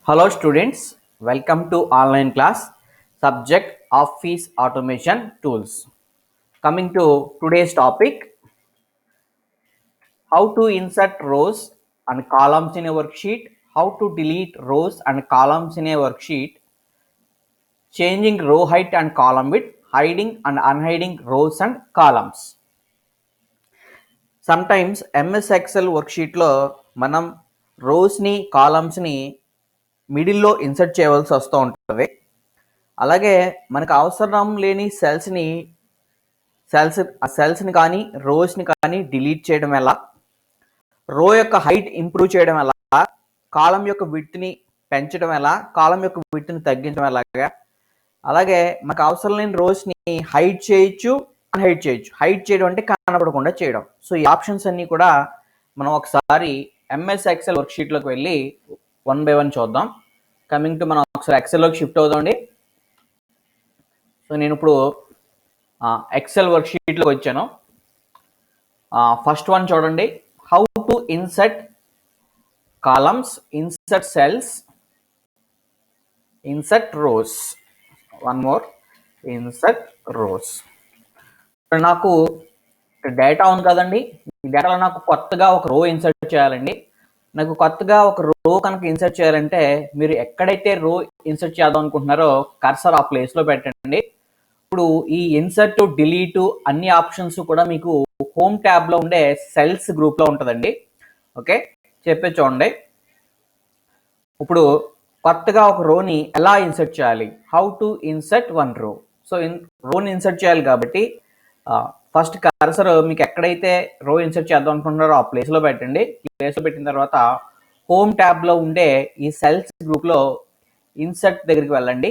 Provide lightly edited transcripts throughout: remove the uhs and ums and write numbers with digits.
Hello students, welcome to online class subject Office Automation Tools. Coming to today's topic, how to insert rows and columns in a worksheet, how to delete rows and columns in a worksheet, changing row height and column width, hiding and unhiding rows and columns. Sometimes MS Excel worksheet లో మనం రోస్ని కాలమ్స్ని మిడిల్లో insert చేయవలసి వస్తూ ఉంటుంది. అలాగే మనకు అవసరం లేని సెల్స్ని కానీ రోస్ని కానీ డిలీట్ చేయడం ఎలా, రో యొక్క హైట్ ఇంప్రూవ్ చేయడం ఎలా, కాలం యొక్క విడ్త్ని పెంచడం ఎలా, కాలం యొక్క విడ్త్ని తగ్గించడం ఎలాగా, అలాగే మనకు అవసరం లేని రోస్ని హైడ్ చేయొచ్చు, అన్హైడ్ చేయొచ్చు. హైడ్ చేయడం అంటే కనపడకుండా చేయడం. సో ఈ ఆప్షన్స్ అన్నీ కూడా మనం ఒకసారి ఎంఎస్ ఎక్సెల్ వర్క్షీట్లోకి వెళ్ళి 1 by 1 చూద్దాం. కమింగ్ టు మనం ఒకసారి ఎక్సెల్లోకి షిఫ్ట్ అవుదామండి. సో నేను ఇప్పుడు ఎక్సెల్ వర్క్షీట్లోకి వచ్చాను. ఫస్ట్ వన్ చూడండి, how to insert columns, insert cells, insert rows. One more, insert rows. నాకు డేటా ఉంది కదండి, ఈ డేటాలో నాకు కొత్తగా ఒక రో ఇన్సర్ట్ చేయాలండి. నాకు కొత్తగా ఒక రో కనుక ఇన్సర్ట్ చేయాలంటే మీరు ఎక్కడైతే రో ఇన్సర్ట్ చేద్దాం అనుకుంటున్నారో కర్సర్ ఆ ప్లేస్లో పెట్టండి. ఇప్పుడు ఈ ఇన్సర్ట్, డిలీట్ అన్ని ఆప్షన్స్ కూడా మీకు హోమ్ ట్యాబ్లో ఉండే సెల్స్ గ్రూప్లో ఉంటుందండి. ఓకే, చెప్పే చూడండి. ఇప్పుడు కొత్తగా ఒక రోని ఎలా ఇన్సర్ట్ చేయాలి, హౌ టు ఇన్సర్ట్ వన్ రో. సో రోని ఇన్సర్ట్ చేయాలి కాబట్టి ఫస్ట్ కర్సర్ మీకు ఎక్కడైతే రో ఇన్సర్ట్ చేద్దాం అనుకుంటున్నారో ఆ ప్లేస్లో పెట్టండి. ప్లేస్లో పెట్టిన తర్వాత హోమ్ ట్యాబ్లో ఉండే ఈ సెల్స్ గ్రూప్లో ఇన్సర్ట్ దగ్గరికి వెళ్ళండి.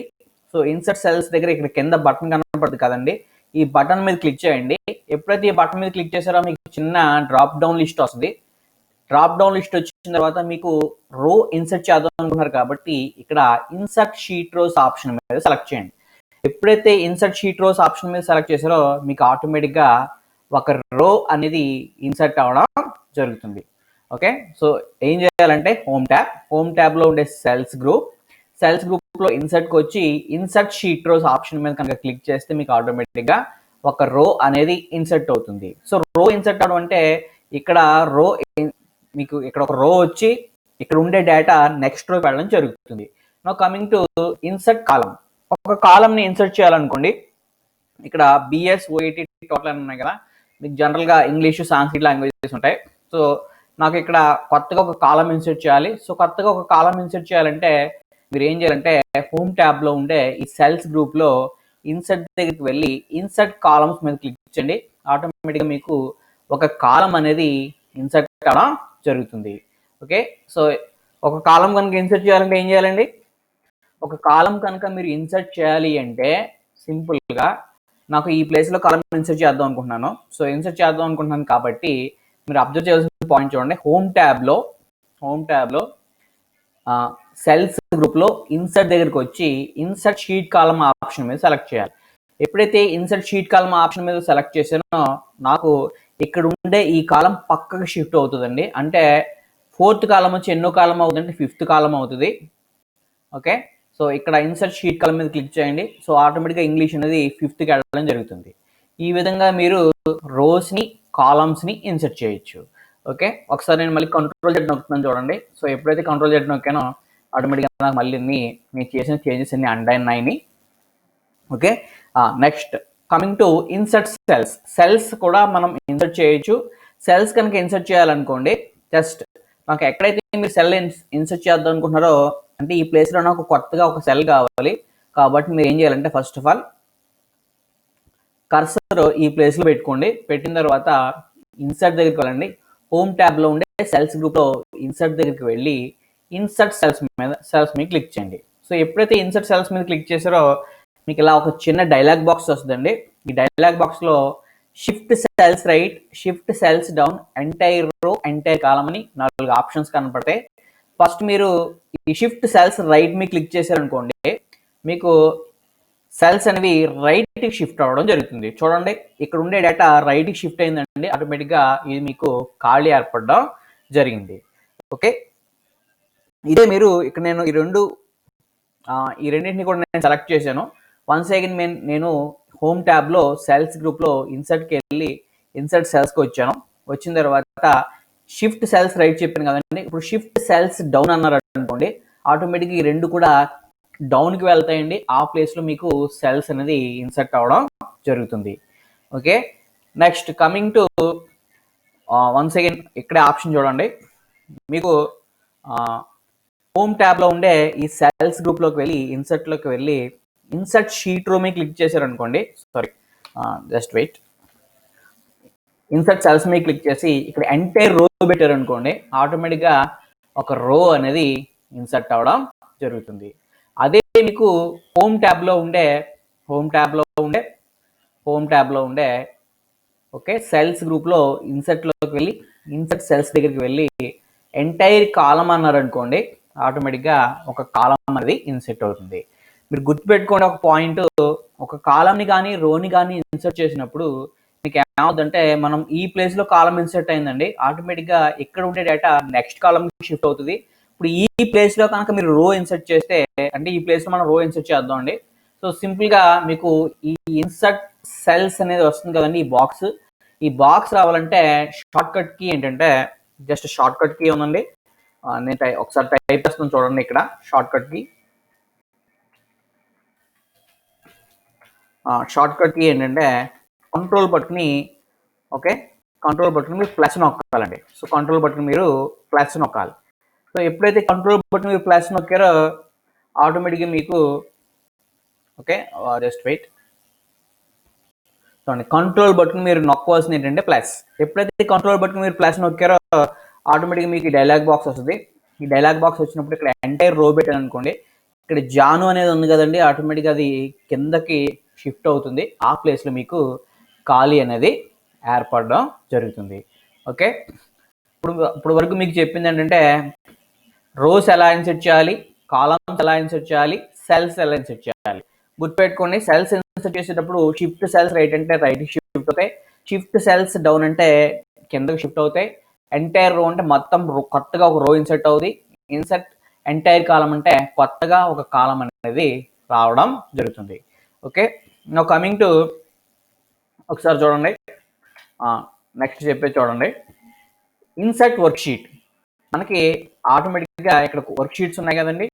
సో ఇన్సర్ట్ సెల్స్ దగ్గర ఇక్కడ కింద బటన్ కనపడుతుంది కదండి, ఈ బటన్ మీద క్లిక్ చేయండి. ఎప్పుడైతే ఈ బటన్ మీద క్లిక్ చేశారో మీకు చిన్న డ్రాప్ డౌన్ లిస్ట్ వస్తుంది. డ్రాప్ డౌన్ లిస్ట్ వచ్చిన తర్వాత మీకు రో ఇన్సర్ట్ చేద్దాం అనుకున్నారు కాబట్టి ఇక్కడ ఇన్సర్ట్ షీట్ రోస్ ఆప్షన్ మీద సెలెక్ట్ చేయండి. ఎప్పుడైతే ఇన్సర్ట్ షీట్ రోస్ ఆప్షన్ మీద సెలెక్ట్ చేశారో మీకు ఆటోమేటిక్గా ఒక రో అనేది ఇన్సర్ట్ అవ్వడం జరుగుతుంది. ఓకే, సో ఏం చేయాలంటే హోమ్ ట్యాబ్లో ఉండే సెల్స్ గ్రూప్లో ఇన్సర్ట్కి వచ్చి ఇన్సర్ట్ షీట్ రోస్ ఆప్షన్ మీద కనుక క్లిక్ చేస్తే మీకు ఆటోమేటిక్గా ఒక రో అనేది ఇన్సర్ట్ అవుతుంది. సో రో ఇన్సర్ట్ అవడం అంటే ఇక్కడ రో మీకు ఇక్కడ ఒక రో వచ్చి ఇక్కడ ఉండే డేటా నెక్స్ట్ రోకి వెళ్ళడం జరుగుతుంది. నౌ కమింగ్ టు ఇన్సర్ట్ కాలం. ఒక కాలంని ఇన్సర్ట్ చేయాలనుకోండి, ఇక్కడ బిఎస్, ఓఈటీ, టోటల్ అని ఉన్నాయి కదా, మీకు జనరల్గా ఇంగ్లీష్, సాంస్క్రిట్ లాంగ్వేజెస్ ఉంటాయి. సో నాకు ఇక్కడ కొత్తగా ఒక కాలం ఇన్సర్ట్ చేయాలి. సో కొత్తగా ఒక కాలం ఇన్సర్ట్ చేయాలంటే మీరు ఏం చేయాలంటే హోమ్ ట్యాబ్లో ఉండే ఈ సెల్స్ గ్రూప్లో ఇన్సర్ట్ దగ్గరికి వెళ్ళి ఇన్సర్ట్ కాలమ్స్ మీద క్లిక్ చేయండి. ఆటోమేటిక్గా మీకు ఒక కాలం అనేది ఇన్సర్ట్ అవ్వడం జరుగుతుంది. ఓకే, సో ఒక కాలం కనుక ఇన్సర్ట్ చేయాలంటే ఏం చేయాలండి, ఒక కాలం కనుక మీరు ఇన్సర్ట్ చేయాలి అంటే సింపుల్గా నాకు ఈ ప్లేస్లో కాలం ఇన్సర్ట్ చేద్దాం అనుకుంటున్నాను. సో ఇన్సర్ట్ చేద్దాం అనుకుంటున్నాను కాబట్టి మీరు అబ్జర్వ్ చేయాల్సిన పాయింట్ చూడండి, హోమ్ ట్యాబ్లో సెల్స్ గ్రూప్లో ఇన్సర్ట్ దగ్గరికి వచ్చి ఇన్సర్ట్ షీట్ కాలం ఆప్షన్ మీద సెలెక్ట్ చేయాలి. ఎప్పుడైతే ఇన్సర్ట్ షీట్ కాలం ఆప్షన్ మీద సెలెక్ట్ చేసానో నాకు ఇక్కడ ఉండే ఈ కాలం పక్కకు షిఫ్ట్ అవుతుందండి. అంటే 4th కాలం వచ్చి ఎన్నో కాలం అవుతుంది అంటే 5th కాలం అవుతుంది. ఓకే, సో ఇక్కడ ఇన్సర్ట్ షీట్ కాలం మీద క్లిక్ చేయండి. సో ఆటోమేటిక్గా ఇంగ్లీష్ అనేది 5thకి వెళ్ళడం జరుగుతుంది. ఈ విధంగా మీరు రోస్ని, కాలమ్స్ని ఇన్సర్ట్ చేయొచ్చు. ఓకే, ఒకసారి నేను మళ్ళీ కంట్రోల్ జెడ్ నొక్కుతున్నాను చూడండి. సో ఎప్పుడైతే కంట్రోల్ జెడ్ నొక్కానో ఆటోమేటిక్గా నాకు మళ్ళీ నేను చేసిన చేంజెస్ అన్ని అండైన్ అయినాయి. Okay, next coming to insert cells కూడా మనం ఇన్సర్ట్ చేయొచ్చు. సెల్స్ కనుక ఇన్సర్ట్ చేయాలనుకోండి, జస్ట్ నాకు ఎక్కడైతే మీరు సెల్ ఇన్సర్ట్ చేద్దాం అనుకుంటున్నారో అంటే ఈ ప్లేస్లో నాకు కొత్తగా ఒక సెల్ కావాలి కాబట్టి మీరు ఏం చేయాలంటే ఫస్ట్ ఆఫ్ ఆల్ కర్సర్ ఈ ప్లేస్లో పెట్టుకోండి. పెట్టిన తర్వాత ఇన్సర్ట్ దగ్గరికి వెళ్ళండి. హోమ్ ట్యాబ్లో ఉండే సెల్స్ గ్రూప్లో ఇన్సర్ట్ దగ్గరికి వెళ్ళి ఇన్సర్ట్ సెల్స్ మీద క్లిక్ చేయండి. సో ఎప్పుడైతే ఇన్సర్ట్ సెల్స్ మీద క్లిక్ చేశారో మీకు ఇలా ఒక చిన్న డైలాగ్ బాక్స్ వస్తుందండి. ఈ డైలాగ్ బాక్స్లో shift cells right, shift cells down, entire రో, ఎంటైర్ కాలం అని 4 ఆప్షన్స్ కనపడతాయి. ఫస్ట్ మీరు ఈ షిఫ్ట్ సెల్స్ రైట్ మీద క్లిక్ చేశారనుకోండి, మీకు సెల్స్ అనేవి రైట్కి షిఫ్ట్ అవ్వడం జరుగుతుంది. చూడండి, ఇక్కడ ఉండే డేటా రైట్కి షిఫ్ట్ అయిందండి. ఆటోమేటిక్గా ఇది మీకు ఖాళీ ఏర్పడడం జరిగింది. ఓకే, ఇదే మీరు ఇక్కడ నేను ఈ రెండింటిని కూడా నేను సెలెక్ట్ చేశాను. వన్స్ అగైన్ నేను హోమ్ ట్యాబ్లో సెల్స్ గ్రూప్లో ఇన్సర్ట్కి వెళ్ళి ఇన్సర్ట్ సెల్స్కి వచ్చాను. వచ్చిన తర్వాత షిఫ్ట్ సెల్స్ రైట్ చెప్పాను కదండి. ఇప్పుడు షిఫ్ట్ సెల్స్ డౌన్ అన్నారు అనుకోండి, ఆటోమేటిక్గా ఈ రెండు కూడా డౌన్కి వెళ్తాయండి. ఆ ప్లేస్లో మీకు సెల్స్ అనేది ఇన్సర్ట్ అవ్వడం జరుగుతుంది. Okay, next coming to once again ఇక్కడే ఆప్షన్ చూడండి. మీకు హోమ్ ట్యాబ్లో ఉండే ఈ సెల్స్ గ్రూప్లోకి వెళ్ళి ఇన్సర్ట్లోకి వెళ్ళి ఇన్సర్ట్ షీట్ రో మీద క్లిక్ చేశారనుకోండి, sorry just wait, insert cells మీద క్లిక్ చేసి ఇక్కడ ఎంటైర్ రో పెట్టారనుకోండి, ఆటోమేటిక్గా ఒక రో అనేది ఇన్సర్ట్ అవ్వడం జరుగుతుంది. అదే మీకు హోమ్ ట్యాబ్లో ఉండే ఓకే సెల్స్ గ్రూప్లో ఇన్సర్ట్లోకి వెళ్ళి ఇన్సర్ట్ సెల్స్ దగ్గరికి వెళ్ళి ఎంటైర్ కాలం అన్నారు అనుకోండి, ఆటోమేటిక్గా ఒక కాలం అనేది ఇన్సర్ట్ అవుతుంది. మీరు గుర్తుపెట్టుకోండి ఒక పాయింట్, ఒక కాలంని కానీ రోని కానీ ఇన్సర్ట్ చేసినప్పుడు మీకు ఏమవుతుందంటే, మనం ఈ ప్లేస్లో కాలం ఇన్సర్ట్ అయిందండి, ఆటోమేటిక్గా ఇక్కడ ఉండే డేటా నెక్స్ట్ కాలంకి షిఫ్ట్ అవుతుంది. ఇప్పుడు ఈ ప్లేస్లో కనుక మీరు రో ఇన్సర్ట్ చేస్తే, అంటే ఈ ప్లేస్లో మనం రో ఇన్సర్ట్ చేద్దాం అండి. సో సింపుల్గా మీకు ఈ ఇన్సర్ట్ సెల్స్ అనేది వస్తుంది కదండి, ఈ బాక్స్ రావాలంటే షార్ట్ కట్ కీ ఏంటంటే, జస్ట్ షార్ట్ కట్ కీ ఉందండి. నేను ఒకసారి టైప్ చేస్తాను చూడండి. ఇక్కడ షార్ట్ కట్ కీ ఏంటంటే కంట్రోల్ బటన్ని, ఓకే, కంట్రోల్ బటన్ మీరు ప్లస్ నొక్కాలండి. సో కంట్రోల్ బటన్ మీరు ప్లస్ నొక్కాలి. సో ఎప్పుడైతే కంట్రోల్ బటన్ మీరు ప్లస్ నొక్కారో ఆటోమేటిక్గా మీకు, ఓకే జస్ట్ వెయిట్, చూడండి కంట్రోల్ బటన్ మీరు నొక్కవలసింది ఏంటంటే ప్లస్. ఎప్పుడైతే కంట్రోల్ బటన్ మీరు ప్లస్ నొక్కారో ఆటోమేటిక్గా మీకు డైలాగ్ బాక్స్ వస్తుంది. ఈ డైలాగ్ బాక్స్ వచ్చినప్పుడు ఇక్కడ ఎంటైర్ రో పెట్టాను అనుకోండి, ఇక్కడ జాను అనేది ఉంది కదండి, ఆటోమేటిక్గా అది కిందకి షిఫ్ట్ అవుతుంది. ఆ ప్లేస్లో మీకు ఖాళీ అనేది ఏర్పడడం జరుగుతుంది. ఓకే, ఇప్పుడు వరకు మీకు చెప్పింది ఏంటంటే రోస్ ఎలా ఇన్సర్ట్ చేయాలి, కాలమ్స్ ఎలా ఇన్సర్ట్ చేయాలి, సెల్స్ ఎలా ఇన్సర్ట్ చేయాలి. గుర్తుపెట్టుకోండి, సెల్స్ ఇన్సర్ట్ చేసేటప్పుడు షిఫ్ట్ సెల్స్ రైట్ అంటే రైట్ షిఫ్ట్ అవుతాయి, షిఫ్ట్ సెల్స్ డౌన్ అంటే కిందకి షిఫ్ట్ అవుతాయి, ఎంటైర్ రో అంటే మొత్తం కొత్తగా ఒక రో ఇన్సర్ట్ అవుతుంది, ఇన్సర్ట్ ఎంటైర్ కాలం అంటే కొత్తగా ఒక కాలం అనేది రావడం జరుగుతుంది. ఓకే, నౌ కమింగ్ టు ఒకసారి చూడండి, నెక్స్ట్ చెప్పేది చూడండి, ఇన్సర్ట్ వర్క్ షీట్. మనకి ఆటోమేటిక్గా ఇక్కడ వర్క్ షీట్స్ ఉన్నాయి కదండి,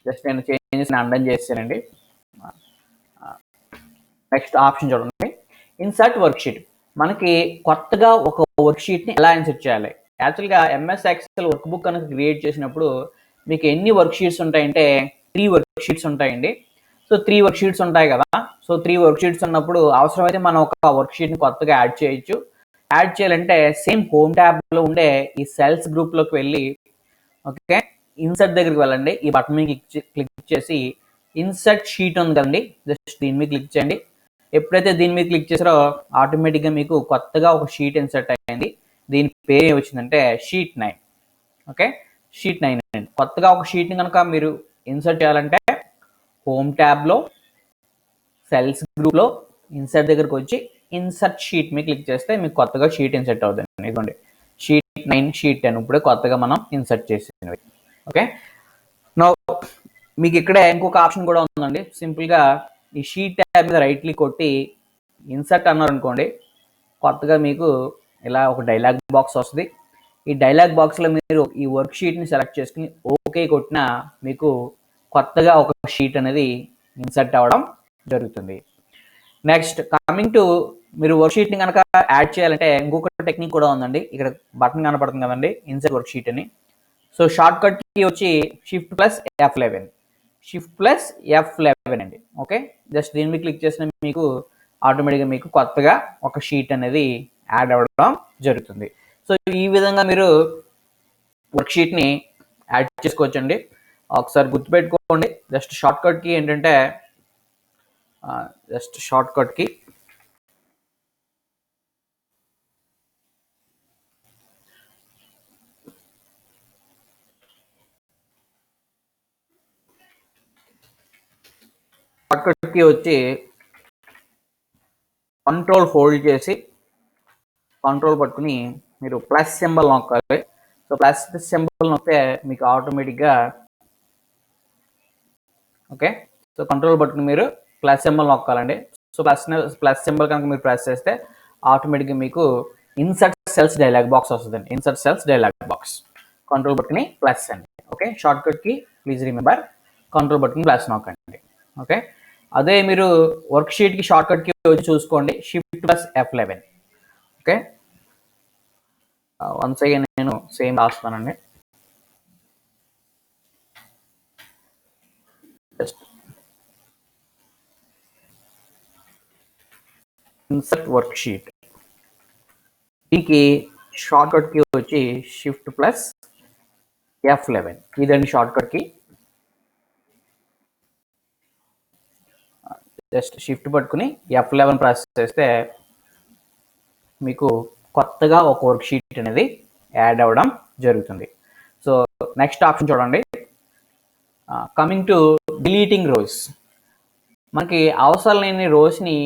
జస్ట్ నేను చేంజెస్ అండన్ చేసానండి. నెక్స్ట్ ఆప్షన్ చూడండి, ఇన్సర్ట్ వర్క్ షీట్. మనకి కొత్తగా ఒక వర్క్ షీట్ని ఎలా ఇన్సర్ట్ చేయాలి. యాక్చువల్గా ఎంఎస్ ఎక్సెల్ వర్క్ బుక్ కనుక క్రియేట్ చేసినప్పుడు మీకు ఎన్ని వర్క్ షీట్స్ ఉంటాయంటే 3 వర్క్ షీట్స్ ఉంటాయండి. సో 3 వర్క్ షీట్స్ ఉంటాయి కదా. సో 3 వర్క్ షీట్స్ ఉన్నప్పుడు అవసరమైతే మనం ఒక వర్క్ షీట్ని కొత్తగా యాడ్ చేయొచ్చు. యాడ్ చేయాలంటే సేమ్ హోమ్ ట్యాబ్లో ఉండే ఈ సెల్స్ గ్రూప్లోకి వెళ్ళి, ఓకే, ఇన్సర్ట్ దగ్గరికి వెళ్ళండి. ఈ బటన్ మీద క్లిక్ చేసి ఇన్సర్ట్ షీట్ ఉంది కదండి, జస్ట్ దీని మీద క్లిక్ చేయండి. ఎప్పుడైతే దీని మీద క్లిక్ చేసారో ఆటోమేటిక్గా మీకు కొత్తగా ఒక షీట్ ఇన్సర్ట్ అయ్యింది. దీని పేరు ఏమొచ్చిందంటే షీట్ 9. ఓకే, షీట్ 9 అండి. కొత్తగా ఒక షీట్ని కనుక మీరు ఇన్సర్ట్ చేయాలంటే హోమ్ ట్యాబ్లో సెల్స్ గ్రూప్లో ఇన్సర్ట్ దగ్గరకు వచ్చి ఇన్సర్ట్ షీట్ మీద క్లిక్ చేస్తే మీకు కొత్తగా షీట్ ఇన్సర్ట్ అవుతుంది. ఇదిగోండి షీట్ 9, షీట్ 10 ఇప్పుడే కొత్తగా మనం ఇన్సర్ట్ చేసినవి. ఓకే, నో మీకు ఇక్కడే ఇంకొక ఆప్షన్ కూడా ఉందండి. సింపుల్గా ఈ షీట్ ట్యాబ్ మీద రైట్ క్లిక్ కొట్టి ఇన్సర్ట్ అన్నారు అనుకోండి, కొత్తగా మీకు ఇలా ఒక డైలాగ్ బాక్స్ వస్తుంది. ఈ డైలాగ్ బాక్స్లో మీరు ఈ వర్క్ షీట్ని సెలెక్ట్ చేసుకుని ఓకే కొట్టినా మీకు కొత్తగా ఒక షీట్ అనేది ఇన్సర్ట్ అవ్వడం జరుగుతుంది. నెక్స్ట్ కమింగ్ టు మీరు వర్క్ షీట్ని కనుక యాడ్ చేయాలంటే ఇంకొక టెక్నిక్ కూడా ఉందండి. ఇక్కడ బటన్ కనపడుతుంది కదండి, ఇన్సర్ట్ వర్క్ షీట్ అని. సో షార్ట్ కట్ కి వచ్చి షిఫ్ట్ ప్లస్ F11 అండి. ఓకే, జస్ట్ దీని మీద క్లిక్ చేసిన మీకు ఆటోమేటిక్గా మీకు కొత్తగా ఒక షీట్ అనేది యాడ్ అవ్వడం జరుగుతుంది. సో ఈ విధంగా మీరు వర్క్ షీట్ని యాడ్ చేసుకోవచ్చండి. ఒకసారి గుర్తుపెట్టుకోండి, జస్ట్ షార్ట్ కట్ కి ఏంటంటే వచ్చి కంట్రోల్ హోల్డ్ చేసి కంట్రోల్ పట్టుకుని మీరు ప్లస్ సింబల్ నొక్కాలి. సో ప్లస్ సింబల్ నొక్కితే మీకు ఆటోమేటిక్గా ఓకే. సో కంట్రోల్ బటన్ మీరు ప్లస్ సింబల్ నొక్కాలండి. సో ప్లస్ సింబల్ కనుక మీరు ప్రెస్ చేస్తే ఆటోమేటిక్గా మీకు ఇన్సర్ట్ సెల్స్ డైలాగ్ బాక్స్ వస్తుందండి. Insert cells dialog box. Control button plus అండి. ఓకే. షార్ట్ కట్కి please remember control button plus నొక్కండి. ఓకే. అదే మీరు వర్క్ షీట్కి షార్ట్ కట్కి వచ్చి చూసుకోండి, shift plus F11. Okay. Once again నేను సేమ్ రాస్తున్నానండి. ఇన్సర్ట్ వర్క్ షీట్, దీనికి షార్ట్ కట్కి వచ్చి షిఫ్ట్ ప్లస్ F11 ఇదండి షార్ట్ కట్కి. జస్ట్ షిఫ్ట్ పట్టుకుని F11 ప్రెస్ చేస్తే మీకు కొత్తగా ఒక వర్క్ షీట్ అనేది యాడ్ అవ్వడం జరుగుతుంది. సో నెక్స్ట్ ఆప్షన్ చూడండి, కమింగ్ టు డిలీటింగ్ రోస్. మనకి అవసరం లేని రోస్ని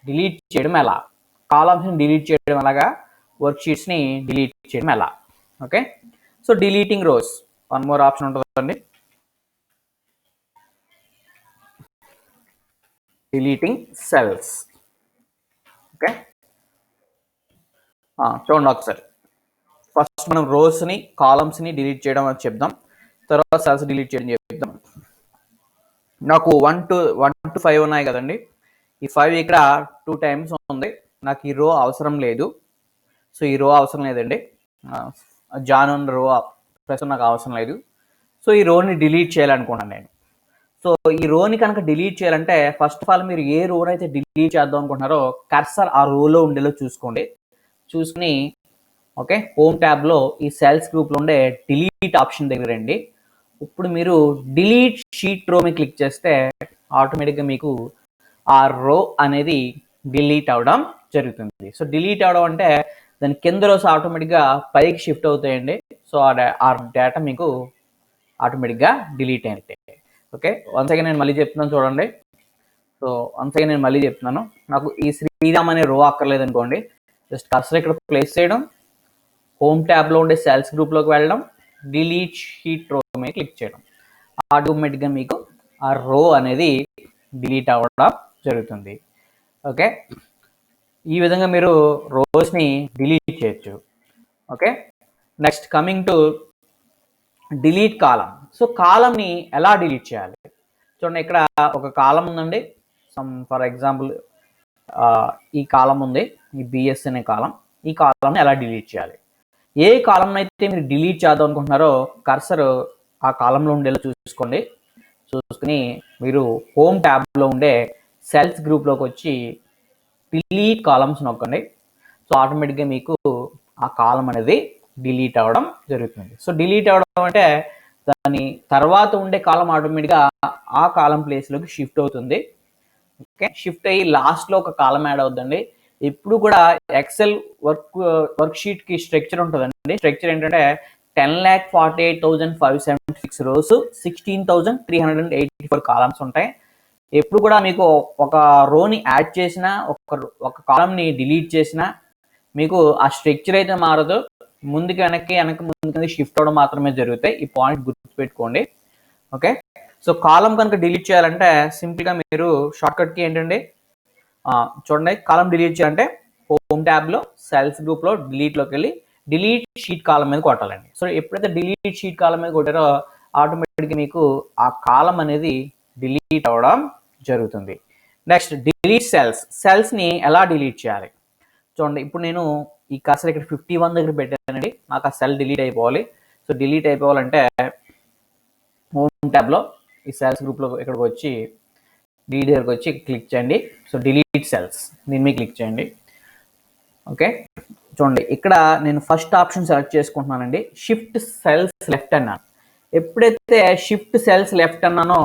డిలీట్ చేయడం ఎలా, కాలమ్స్ని డిలీట్ చేయడం ఎలాగా, వర్క్ షీట్స్ని డిలీట్ చేయడం ఎలా. Okay. So deleting rose one more option ఉంటుందండి, డిలీటింగ్ సెల్స్. ఓకే. చూడండి ఒకసారి, ఫస్ట్ మనం రోస్ని కాలమ్స్ని డిలీట్ చేయడం అని చెప్దాం, తర్వాత సెల్స్ డిలీట్ చేయడం చెప్దాం. నాకు 1 to 5 ఉన్నాయి కదండి, ఈ 5 ఇక్కడ 2 times ఉంది, నాకు ఈ రో అవసరం లేదు. సో ఈ రో అవసరం లేదండి, జాన్ ఉన్న రో ప్రస్తుతం నాకు అవసరం లేదు. సో ఈ రోని డిలీట్ చేయాలనుకున్నాను నేను. సో ఈ రోని కనుక డిలీట్ చేయాలంటే ఫస్ట్ ఆఫ్ ఆల్ మీరు ఏ రోని అయితే డిలీట్ చేద్దాం అనుకుంటున్నారో కర్సర్ ఆ రోలో ఉండేలో చూసుకోండి. చూసుకుని ఓకే, హోమ్ ట్యాబ్లో ఈ సెల్స్ గ్రూప్లో ఉండే డిలీట్ ఆప్షన్ దగ్గర రండి. ఇప్పుడు మీరు డిలీట్ షీట్ రో మీద క్లిక్ చేస్తే ఆటోమేటిక్గా మీకు ఆ రో అనేది డిలీట్ అవడం జరుగుతుంది. సో డిలీట్ అవడం అంటే దాని కింద రోస్ ఆటోమేటిక్గా పైకి షిఫ్ట్ అవుతాయండి. సో ఆ డేటా మీకు ఆటోమేటిక్గా డిలీట్ అయితే. ఓకే. వన్స్ అగైన్ నేను మళ్ళీ చెప్తున్నాను చూడండి. సో వన్స్ అగైన్ నేను మళ్ళీ చెప్తున్నాను, నాకు ఈ శ్రీరామ్ అనే రో అక్కర్లేదు అనుకోండి, జస్ట్ కర్సర్ ఇక్కడ ప్లేస్ చేయడం, హోమ్ ట్యాబ్లో ఉండే సెల్స్ గ్రూప్లోకి వెళ్ళడం, డిలీట్ షీట్ రో మీద క్లిక్ చేయడం, ఆటోమేటిక్గా మీకు ఆ రో అనేది డిలీట్ అవ్వడం జరుగుతుంది. ఓకే. ఈ విధంగా మీరు రోస్ని డిలీట్ చేయొచ్చు. Okay. Next coming to delete column. So కాలంని ఎలా డిలీట్ చేయాలి చూడండి, ఇక్కడ ఒక కాలం ఉందండి, ఫర్ ఎగ్జాంపుల్ ఈ కాలం ఉంది, ఈ బిఎస్ అనే కాలం, ఈ కాలంని ఎలా డిలీట్ చేయాలి. ఏ కాలం అయితే మీరు డిలీట్ చేద్దాం అనుకుంటున్నారో కర్సర్ ఆ కాలంలో ఉండేలా చూసుకోండి. చూసుకుని మీరు హోమ్ ట్యాబ్లో ఉండే సెల్స్ గ్రూప్లోకి వచ్చి డిలీట్ కాలమ్స్ నొక్కండి. సో ఆటోమేటిక్గా మీకు ఆ కాలం అనేది డిలీట్ అవ్వడం జరుగుతుంది. సో డిలీట్ అవ్వడం అంటే దాని తర్వాత ఉండే కాలం ఆటోమేటిక్గా ఆ కాలం ప్లేస్లోకి షిఫ్ట్ అవుతుంది. ఓకే. షిఫ్ట్ అయ్యి లాస్ట్లో ఒక కాలం యాడ్ అవుతుందండి. ఎప్పుడు కూడా ఎక్సెల్ వర్క్ షీట్కి స్ట్రక్చర్ ఉంటుందండి. స్ట్రక్చర్ ఏంటంటే 10,48,576 రోస్, 16,384 కాలమ్స్ ఉంటాయి. ఎప్పుడు కూడా మీకు ఒక రోని యాడ్ చేసినా ఒక కాలంని డిలీట్ చేసినా మీకు ఆ స్ట్రక్చర్ అయితే మారదు, ముందుకు వెనక్కి ముందుకు షిఫ్ట్ అవ్వడం మాత్రమే జరుగుతాయి. ఈ పాయింట్ గుర్తుపెట్టుకోండి. ఓకే. సో కాలం కనుక డిలీట్ చేయాలంటే సింపుల్గా మీరు షార్ట్కట్కి ఏంటండి, చూడండి, కాలం డిలీట్ చేయాలంటే హోమ్ ట్యాబ్లో సెల్స్ గ్రూప్లో డిలీట్లోకి వెళ్ళి డిలీట్ షీట్ కాలం మీద కొట్టాలండి. సో ఎప్పుడైతే డిలీట్ షీట్ కాలం మీద కొట్టారో ఆటోమేటిక్గా మీకు ఆ కాలం అనేది డిలీట్ అవ్వడం జరుగుతుంది. నెక్స్ట్ డిలీట్ సెల్స్ని ఎలా డిలీట్ చేయాలి చూడండి. ఇప్పుడు నేను ఈ కర్సర్ ఇక్కడ 51 దగ్గర పెట్టానండి, నాకు ఆ సెల్ డిలీట్ అయిపోవాలి. సో డిలీట్ అయిపోవాలంటే హోమ్ ట్యాబ్లో ఈ సెల్స్ గ్రూప్లో ఇక్కడికి వచ్చి డిలీట్ దగ్గరకు వచ్చి క్లిక్ చేయండి. సో డిలీట్ సెల్స్ దీని మీద క్లిక్ చేయండి. ఓకే. చూడండి, ఇక్కడ నేను ఫస్ట్ ఆప్షన్ సెలెక్ట్ చేసుకుంటున్నానండి, షిఫ్ట్ సెల్స్ లెఫ్ట్ అన్నాను. ఎప్పుడైతే షిఫ్ట్ సెల్స్ లెఫ్ట్ అన్నానో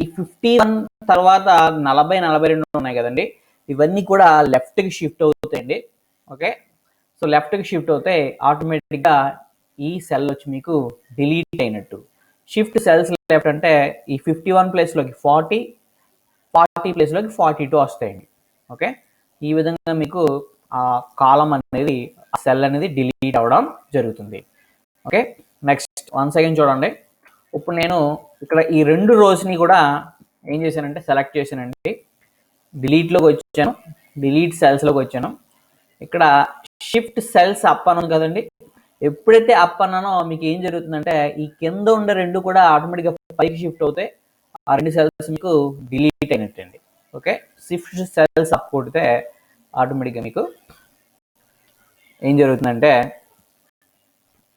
ఈ 51 తర్వాత 40, 42 ఉన్నాయి కదండి, ఇవన్నీ కూడా లెఫ్ట్కి షిఫ్ట్ అవుతాయండి. ఓకే. సో లెఫ్ట్కి షిఫ్ట్ అవుతే ఆటోమేటిక్గా ఈ సెల్ వచ్చి మీకు డిలీట్ అయినట్టు. షిఫ్ట్ సెల్స్ లెఫ్ట్ అంటే ఈ 51 ప్లేస్లోకి 40 ప్లేస్లోకి 42 వస్తాయండి. ఓకే. ఈ విధంగా మీకు ఆ కాలం అనేది, ఆ సెల్ అనేది డిలీట్ అవ్వడం జరుగుతుంది. ఓకే, నెక్స్ట్ వన్స్ అగైన్ చూడండి. ఇప్పుడు నేను ఇక్కడ ఈ 2 రోస్ని కూడా ఏం చేశానంటే సెలెక్ట్ చేశానండి. డిలీట్లోకి వచ్చాను, డిలీట్ సెల్స్లోకి వచ్చాను. ఇక్కడ షిఫ్ట్ సెల్స్ అప్ అన్నాను కదండి. ఎప్పుడైతే అప్ అన్నానో మీకు ఏం జరుగుతుందంటే ఈ కింద ఉండే 2 కూడా ఆటోమేటిక్గా పైకి షిఫ్ట్ అవుతాయి. ఆ 2 సెల్స్ మీకు డిలీట్ అయినట్టండి. ఓకే, షిఫ్ట్ సెల్స్ అప్ కొడితే ఆటోమేటిక్గా మీకు ఏం జరుగుతుందంటే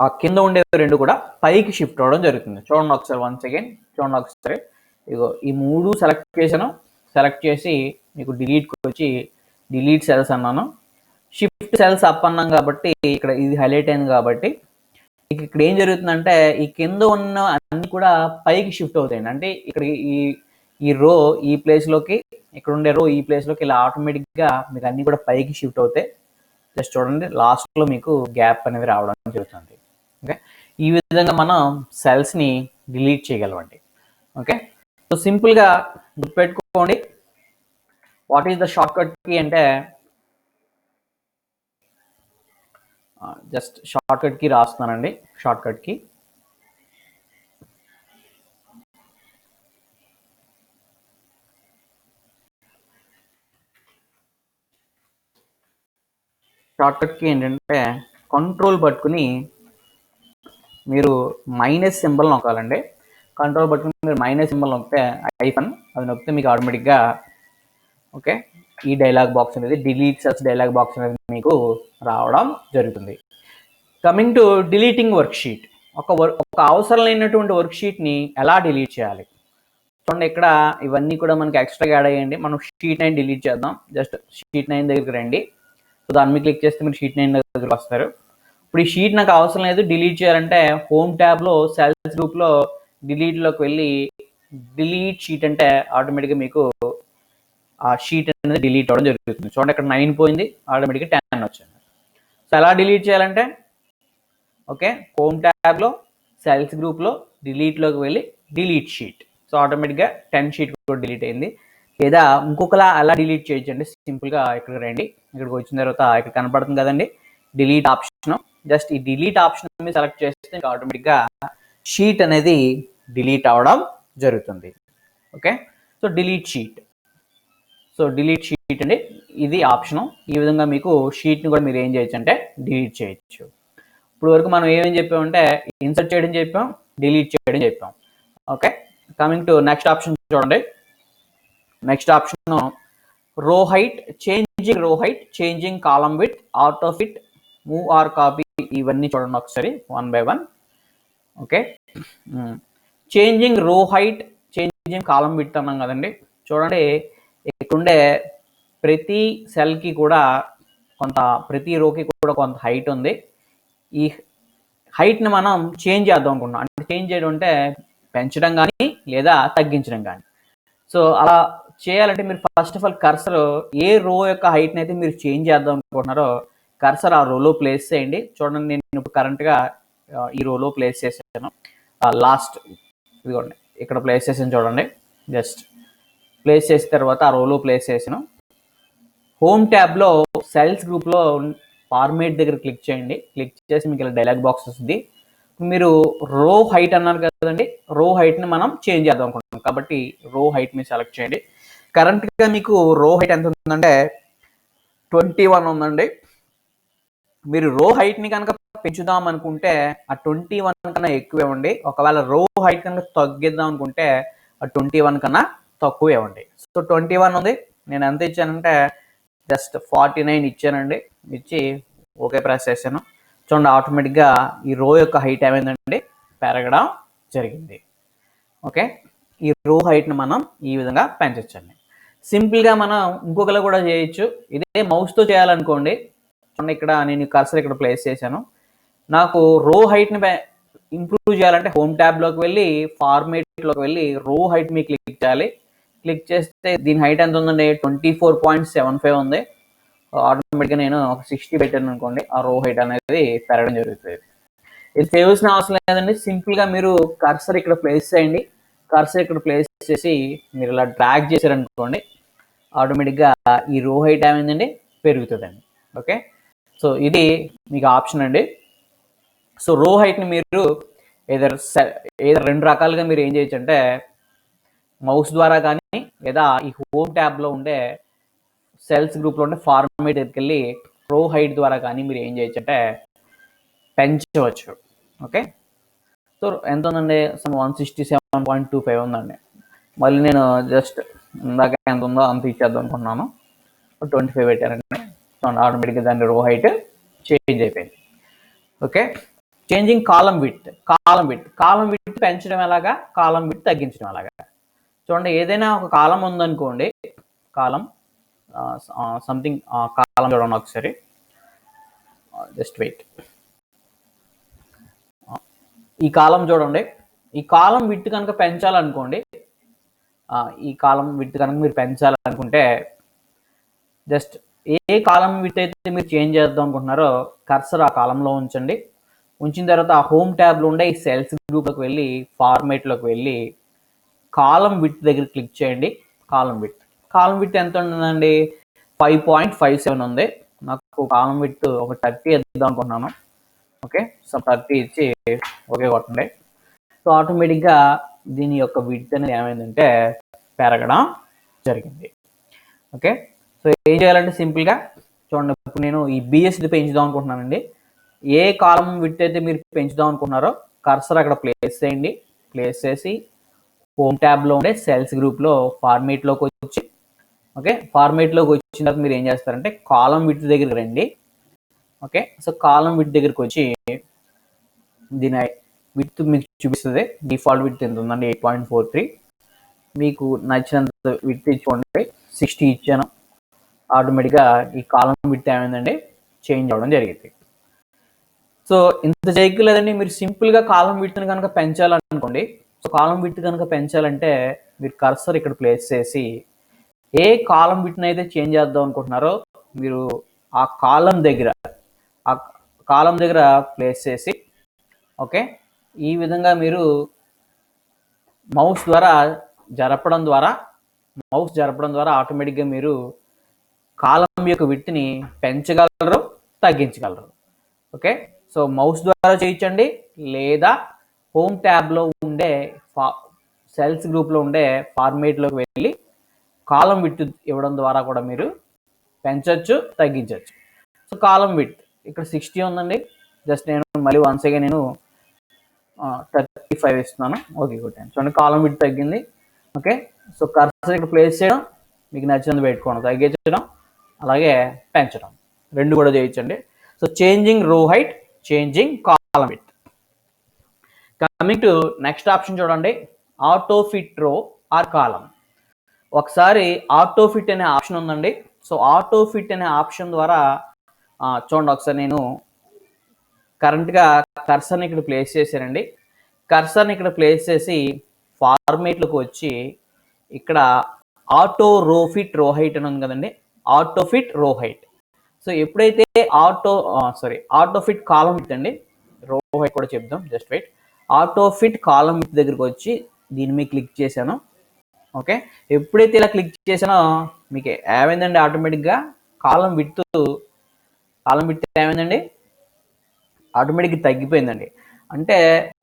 ఆ కింద ఉండే 2 కూడా పైకి షిఫ్ట్ అవ్వడం జరుగుతుంది. చూడండి ఒకసారి, వన్స్ అగైన్ చూడండి ఒకసారి. ఇగో ఈ 3 సెలెక్ట్ చేశాను. సెలెక్ట్ చేసి మీకు డిలీట్కి వచ్చి డిలీట్ సెల్స్ అన్నాను. షిఫ్ట్ సెల్స్ అప్ అన్నాం కాబట్టి ఇక్కడ ఇది హైలైట్ అయింది కాబట్టి ఇక్కడ ఏం జరుగుతుందంటే ఈ కింద ఉన్న అన్ని కూడా పైకి షిఫ్ట్ అవుతాయండి. అంటే ఇక్కడ ఈ రో ఈ ప్లేస్లోకి, ఇక్కడ ఉండే రో ఈ ప్లేస్లోకి ఇలా ఆటోమేటిక్గా మీకు అన్ని కూడా పైకి షిఫ్ట్ అవుతాయి. జస్ట్ చూడండి, లాస్ట్లో మీకు గ్యాప్ అనేది రావడం జరుగుతుంది. ఓకే, ఈ విధంగా మనం సెల్స్ని డిలీట్ చేయగలమండి. ఓకే, సో సింపుల్గా గుర్తుపెట్టుకోండి, what is the shortcut key అంటే జస్ట్ షార్ట్ కట్ కీ రాస్తున్నానండి. షార్ట్ కట్ కీ ఏంటంటే కంట్రోల్ పట్టుకుని మీరు మైనస్ సింబల్ నొక్కాలండి. కంట్రోల్ పట్టుకుని మీరు మైనస్ సింబల్ నొక్కితే ఐఫన్ అది నొక్కితే మీకు ఆటోమేటిక్గా ఓకే ఈ డైలాగ్ బాక్స్ అనేది డిలీట్ సెల్స్ డైలాగ్ బాక్స్ అనేది మీకు రావడం జరుగుతుంది. Coming to deleting work sheet. ఒక అవసరం లేనటువంటి వర్క్ షీట్ని ఎలా డిలీట్ చేయాలి చూడండి. ఇక్కడ ఇవన్నీ కూడా మనకి ఎక్స్ట్రాగా యాడ్ అయ్యండి. మనం షీట్ 9 డిలీట్ చేద్దాం. జస్ట్ షీట్ 9 దగ్గరికి రండి. సో దాన్ని మీద క్లిక్ చేస్తే మీరు షీట్ 9 దగ్గరికి వస్తారు. ఇప్పుడు ఈ షీట్ నాకు అవసరం లేదు, డిలీట్ చేయాలంటే హోమ్ ట్యాబ్లో సెల్స్ గ్రూప్లో డిలీట్లోకి వెళ్ళి డిలీట్ షీట్ అంటే ఆటోమేటిక్గా మీకు ఆ షీట్ అనేది డిలీట్ అవ్వడం జరుగుతుంది. చూడండి, ఇక్కడ 9 పోయింది, ఆటోమేటిక్గా 10 వచ్చింది. సో ఎలా డిలీట్ చేయాలంటే ఓకే హోమ్ ట్యాబ్లో సెల్స్ గ్రూప్లో డిలీట్లోకి వెళ్ళి డిలీట్ షీట్. సో ఆటోమేటిక్గా 10 షీట్ కూడా డిలీట్ అయింది. లేదా ఇంకొకలా అలా డిలీట్ చేయొచ్చండి. సింపుల్గా ఇక్కడికి రండి. ఇక్కడికి వచ్చిన తర్వాత ఇక్కడ కనపడుతుంది కదండి డిలీట్ ఆప్షన్. జస్ట్ ఈ డిలీట్ ఆప్షన్ మీద సెలెక్ట్ చేస్తే ఆటోమేటిక్గా షీట్ అనేది డిలీట్ అవ్వడం జరుగుతుంది. Okay, so delete sheet. So delete sheet అండి, ఇది ఆప్షను. ఈ విధంగా మీకు షీట్ని కూడా మీరు ఏం చేయొచ్చు అంటే డిలీట్ చేయొచ్చు. ఇప్పుడు వరకు మనం ఏమేమి చెప్పామంటే ఇన్సర్ట్ చేయడం చెప్పాం, డిలీట్ చేయడం చెప్పాం. Okay, coming to next option చూడండి. Next option row height, changing row height, changing column width, auto fit, move or copy. ఇవన్నీ చూడండి ఒకసారి one by one. Okay, changing row height, changing column width అన్నాం కదండి. చూడండి, ఇక్కడుండే ప్రతి సెల్కి కూడా ప్రతి రోకి కూడా కొంత హైట్ ఉంది. ఈ హైట్ని మనం చేంజ్ చేద్దాం అనుకుంటున్నాం. అంటే చేంజ్ చేయడం అంటే పెంచడం కానీ లేదా తగ్గించడం కానీ. సో అలా చేయాలంటే మీరు ఫస్ట్ ఆఫ్ ఆల్ కర్సర్ ఏ రో యొక్క హైట్ని అయితే మీరు చేంజ్ చేద్దాం అనుకుంటున్నారో కర్సర్ ఆ రోలో ప్లేస్ చేయండి. చూడండి, నేను ఇప్పుడు కరెంట్గా ఈ రోలో ప్లేస్ చేసాను. లాస్ట్ ఇదిగోండి ఇక్కడ ప్లేస్ చేసాను చూడండి. జస్ట్ ప్లేస్ చేసిన తర్వాత ఆ రోలో ప్లేస్ చేసాను. హోమ్ ట్యాబ్లో సెల్స్ గ్రూప్లో ఫార్మేట్ దగ్గర క్లిక్ చేయండి. క్లిక్ చేసి మీకు ఇలా డైలాగ్ బాక్స్ వస్తుంది. మీరు రో హైట్ అన్నారు కదండి, రో హైట్ని మనం చేంజ్ చేద్దాం అనుకుంటున్నాం కాబట్టి రో హైట్ మీరు సెలెక్ట్ చేయండి. కరెంట్గా మీకు రో హైట్ ఎంత ఉందంటే 21 ఉందండి. మీరు రో హైట్ని కనుక పెంచుదాం అనుకుంటే ఆ 21 కన్నా ఎక్కువ ఇవ్వండి. ఒకవేళ రో హైట్ కనుక తగ్గిద్దాం అనుకుంటే ఆ 21 కన్నా తక్కువ ఇవ్వండి. సో 21 ఉంది, నేను ఎంత ఇచ్చానంటే జస్ట్ 49 ఇచ్చానండి. ఇచ్చి ఓకే ప్రెస్ చేశాను. చూడండి, ఆటోమేటిక్గా ఈ రో యొక్క హైట్ ఏమైందండి పెరగడం జరిగింది. ఓకే, ఈ రో హైట్ని మనం ఈ విధంగా పెంచవచ్చండి. సింపుల్గా మనం ఇంకొకలా కూడా చేయొచ్చు. ఇదే మౌస్తో చేయాలనుకోండి. చూడండి, ఇక్కడ నేను కర్సర్ ఇక్కడ ప్లేస్ చేశాను. నాకు రో హైట్ని ఇంప్రూవ్ చేయాలంటే హోమ్ ట్యాబ్లోకి వెళ్ళి ఫార్మేట్లోకి వెళ్ళి రో హైట్ మీ క్లిక్ చేయాలి. క్లిక్ చేస్తే దీని హైట్ ఎంత ఉందండి 24.75 ఉంది. ఆటోమేటిక్గా నేను ఒక 60 పెట్టాను అనుకోండి, ఆ రో హైట్ అనేది పెరగడం జరుగుతుంది. ఇది చేయవలసిన అవసరం లేదండి. సింపుల్గా మీరు కర్సర్ ఇక్కడ ప్లేస్ చేయండి. కర్సర్ ఇక్కడ ప్లేస్ చేసి మీరు ఇలా డ్రాగ్ చేశారనుకోండి, ఆటోమేటిక్గా ఈ రో హైట్ ఏమైందండి పెరుగుతుందండి. ఓకే, సో ఇది మీకు ఆప్షన్ అండి. సో రో హైట్ని మీరు ఏదర్ రెండు రకాలుగా మీరు ఏం చేయొచ్చు అంటే మౌస్ ద్వారా కానీ లేదా ఈ హోమ్ ట్యాబ్లో ఉండే సెల్స్ గ్రూప్లో ఉండే ఫార్మేట్ దగ్గరికి వెళ్ళి రో హైట్ ద్వారా కానీ మీరు ఏం చేయొచ్చు అంటే పెంచవచ్చు. ఓకే, సో ఎంత ఉందండి? 167.25 ఉందండి. మళ్ళీ నేను జస్ట్ ఇందాక ఎంత ఉందో అంత ఇచ్చేద్దాం అనుకున్నాను. 25 పెట్టానండి. ఆటోమేటిక్గా దాని రో హైట్ చేంజ్ అయిపోయింది. ఓకే, చేంజింగ్ కాలం విడ్త్. కాలం విడ్త్ పెంచడం ఎలాగా, కాలం విడ్త్ తగ్గించడం ఎలాగా? చూడండి, ఏదైనా ఒక కాలం ఉందనుకోండి, కాలం సంథింగ్ కాలం చూడండి ఒకసారి, జస్ట్ వెయిట్. ఈ కాలం చూడండి, ఈ కాలం విడ్త్ కనుక పెంచాలనుకోండి, ఈ కాలం విడ్త్ కనుక మీరు పెంచాలనుకుంటే జస్ట్ ఏ కాలం విడ్త్ అయితే మీరు చేంజ్ చేద్దాం అనుకుంటున్నారో కర్సర్ ఆ కాలంలో ఉంచండి. ఉంచిన తర్వాత ఆ హోమ్ ట్యాబ్లో ఉండే ఈ సెల్స్ గ్రూప్లోకి వెళ్ళి ఫార్మేట్లోకి వెళ్ళి కాలం విడ్త్ దగ్గర క్లిక్ చేయండి. కాలం విడ్త్ ఎంత ఉంటుందండి? 5.57 ఉంది. నాకు కాలం విడ్త్ ఒక 30 ఇద్దాం అనుకుంటున్నాను. ఓకే, సో 30 ఇచ్చి ఓకే కొట్టండి. సో ఆటోమేటిక్గా దీని యొక్క విడ్త్ అనేది ఏమైందంటే పెరగడం జరిగింది. ఓకే, సో ఏం చేయాలంటే సింపుల్గా చూడండి, ఇప్పుడు నేను ఈ బిఎస్ది పెంచుదాం అనుకుంటున్నానండి. ఏ కాలం విడ్త్ అయితే మీరు పెంచుదాం అనుకుంటున్నారో కర్సర్ అక్కడ ప్లేస్ చేయండి. ప్లేస్ చేసి హోమ్ ట్యాబ్లో ఉండే సెల్స్ గ్రూప్లో ఫార్మేట్లోకి వచ్చి, ఓకే, ఫార్మేట్లోకి వచ్చిన తర్వాత మీరు ఏం చేస్తారంటే కాలం విడ్త్ దగ్గరికి రండి. ఓకే, సో కాలం విడ్త్ దగ్గరికి వచ్చి దీని విడ్త్ మీకు చూపిస్తుంది. డిఫాల్ట్ విడ్త్ ఎంత ఉందండి? 8.43. మీకు నచ్చినంత విడ్త్ ఇచ్చుకోండి. 60 ఇచ్చాను. ఆటోమేటిక్గా ఈ కాలం విడ్త్ ఏమైందండి? చేంజ్ అవ్వడం జరిగింది. సో ఇంత చేయలేదండి, మీరు సింపుల్గా కాలం విడ్త్ని కనుక పెంచాలనుకోండి. సో కాలం విడ్త్ కనుక పెంచాలంటే మీరు కర్సర్ ఇక్కడ ప్లేస్ చేసి ఏ కాలం విడ్త్ని అయితే చేంజ్ చేద్దాం అనుకుంటున్నారో మీరు ఆ కాలం దగ్గర ప్లేస్ చేసి, ఓకే, ఈ విధంగా మీరు మౌస్ జరపడం ద్వారా ఆటోమేటిక్గా మీరు కాలం యొక్క విడ్త్ని పెంచగలరు, తగ్గించగలరు. ఓకే, సో మౌస్ ద్వారా చేయించండి, లేదా హోమ్ ట్యాబ్లో ఉండే సెల్స్ గ్రూప్లో ఉండే ఫార్మేట్లోకి వెళ్ళి కాలం విడ్త్ ఇవ్వడం ద్వారా కూడా మీరు పెంచవచ్చు, తగ్గించవచ్చు. సో కాలం విడ్త్ ఇక్కడ 60 ఉందండి. జస్ట్ నేను మళ్ళీ వన్స్ అగైన్ నేను 35 ఇస్తున్నాను. ఓకే, కొట్టాను. చూడండి, కాలం విడ్త్ తగ్గింది. ఓకే, సో కర్సర్ ఇక్కడ ప్లేస్ చేయడం, మీకు నచ్చినంత పెట్టుకోవడం, తగ్గించడం, అలాగే పెంచడం, రెండు కూడా చేయించండి. So changing row height, changing column width. Coming to next option చూడండి, ఆటో ఫిట్ రో ఆర్ కాలం. ఒకసారి ఆటో ఫిట్ అనే ఆప్షన్ ఉందండి. సో ఆటో ఫిట్ అనే ఆప్షన్ ద్వారా చూడండి, ఒకసారి నేను కరెంట్గా కర్సర్ని ఇక్కడ ప్లేస్ చేశానండి. కర్సర్ని ఇక్కడ ప్లేస్ చేసి ఫార్మేట్లోకి వచ్చి ఇక్కడ ఆటో రో ఫిట్ రో హైట్ అని ఉంది కదండి, ఆటో ఫిట్ రో హైట్. సో ఎప్పుడైతే ఆటో ఫిట్ కాలం విడ్త్ అండి, రో హైట్ కూడా చెప్దాం, జస్ట్ వెయిట్. ఆటో ఫిట్ కాలం విడ్త్ దగ్గరికి వచ్చి దీని మీద క్లిక్ చేశాను. ఓకే, ఎప్పుడైతే ఇలా క్లిక్ చేసానో మీకు ఏమైందండి? ఆటోమేటిక్గా కాలం విడ్త్ ఏమైందండి? ఆటోమేటిక్గా తగ్గిపోయిందండి. అంటే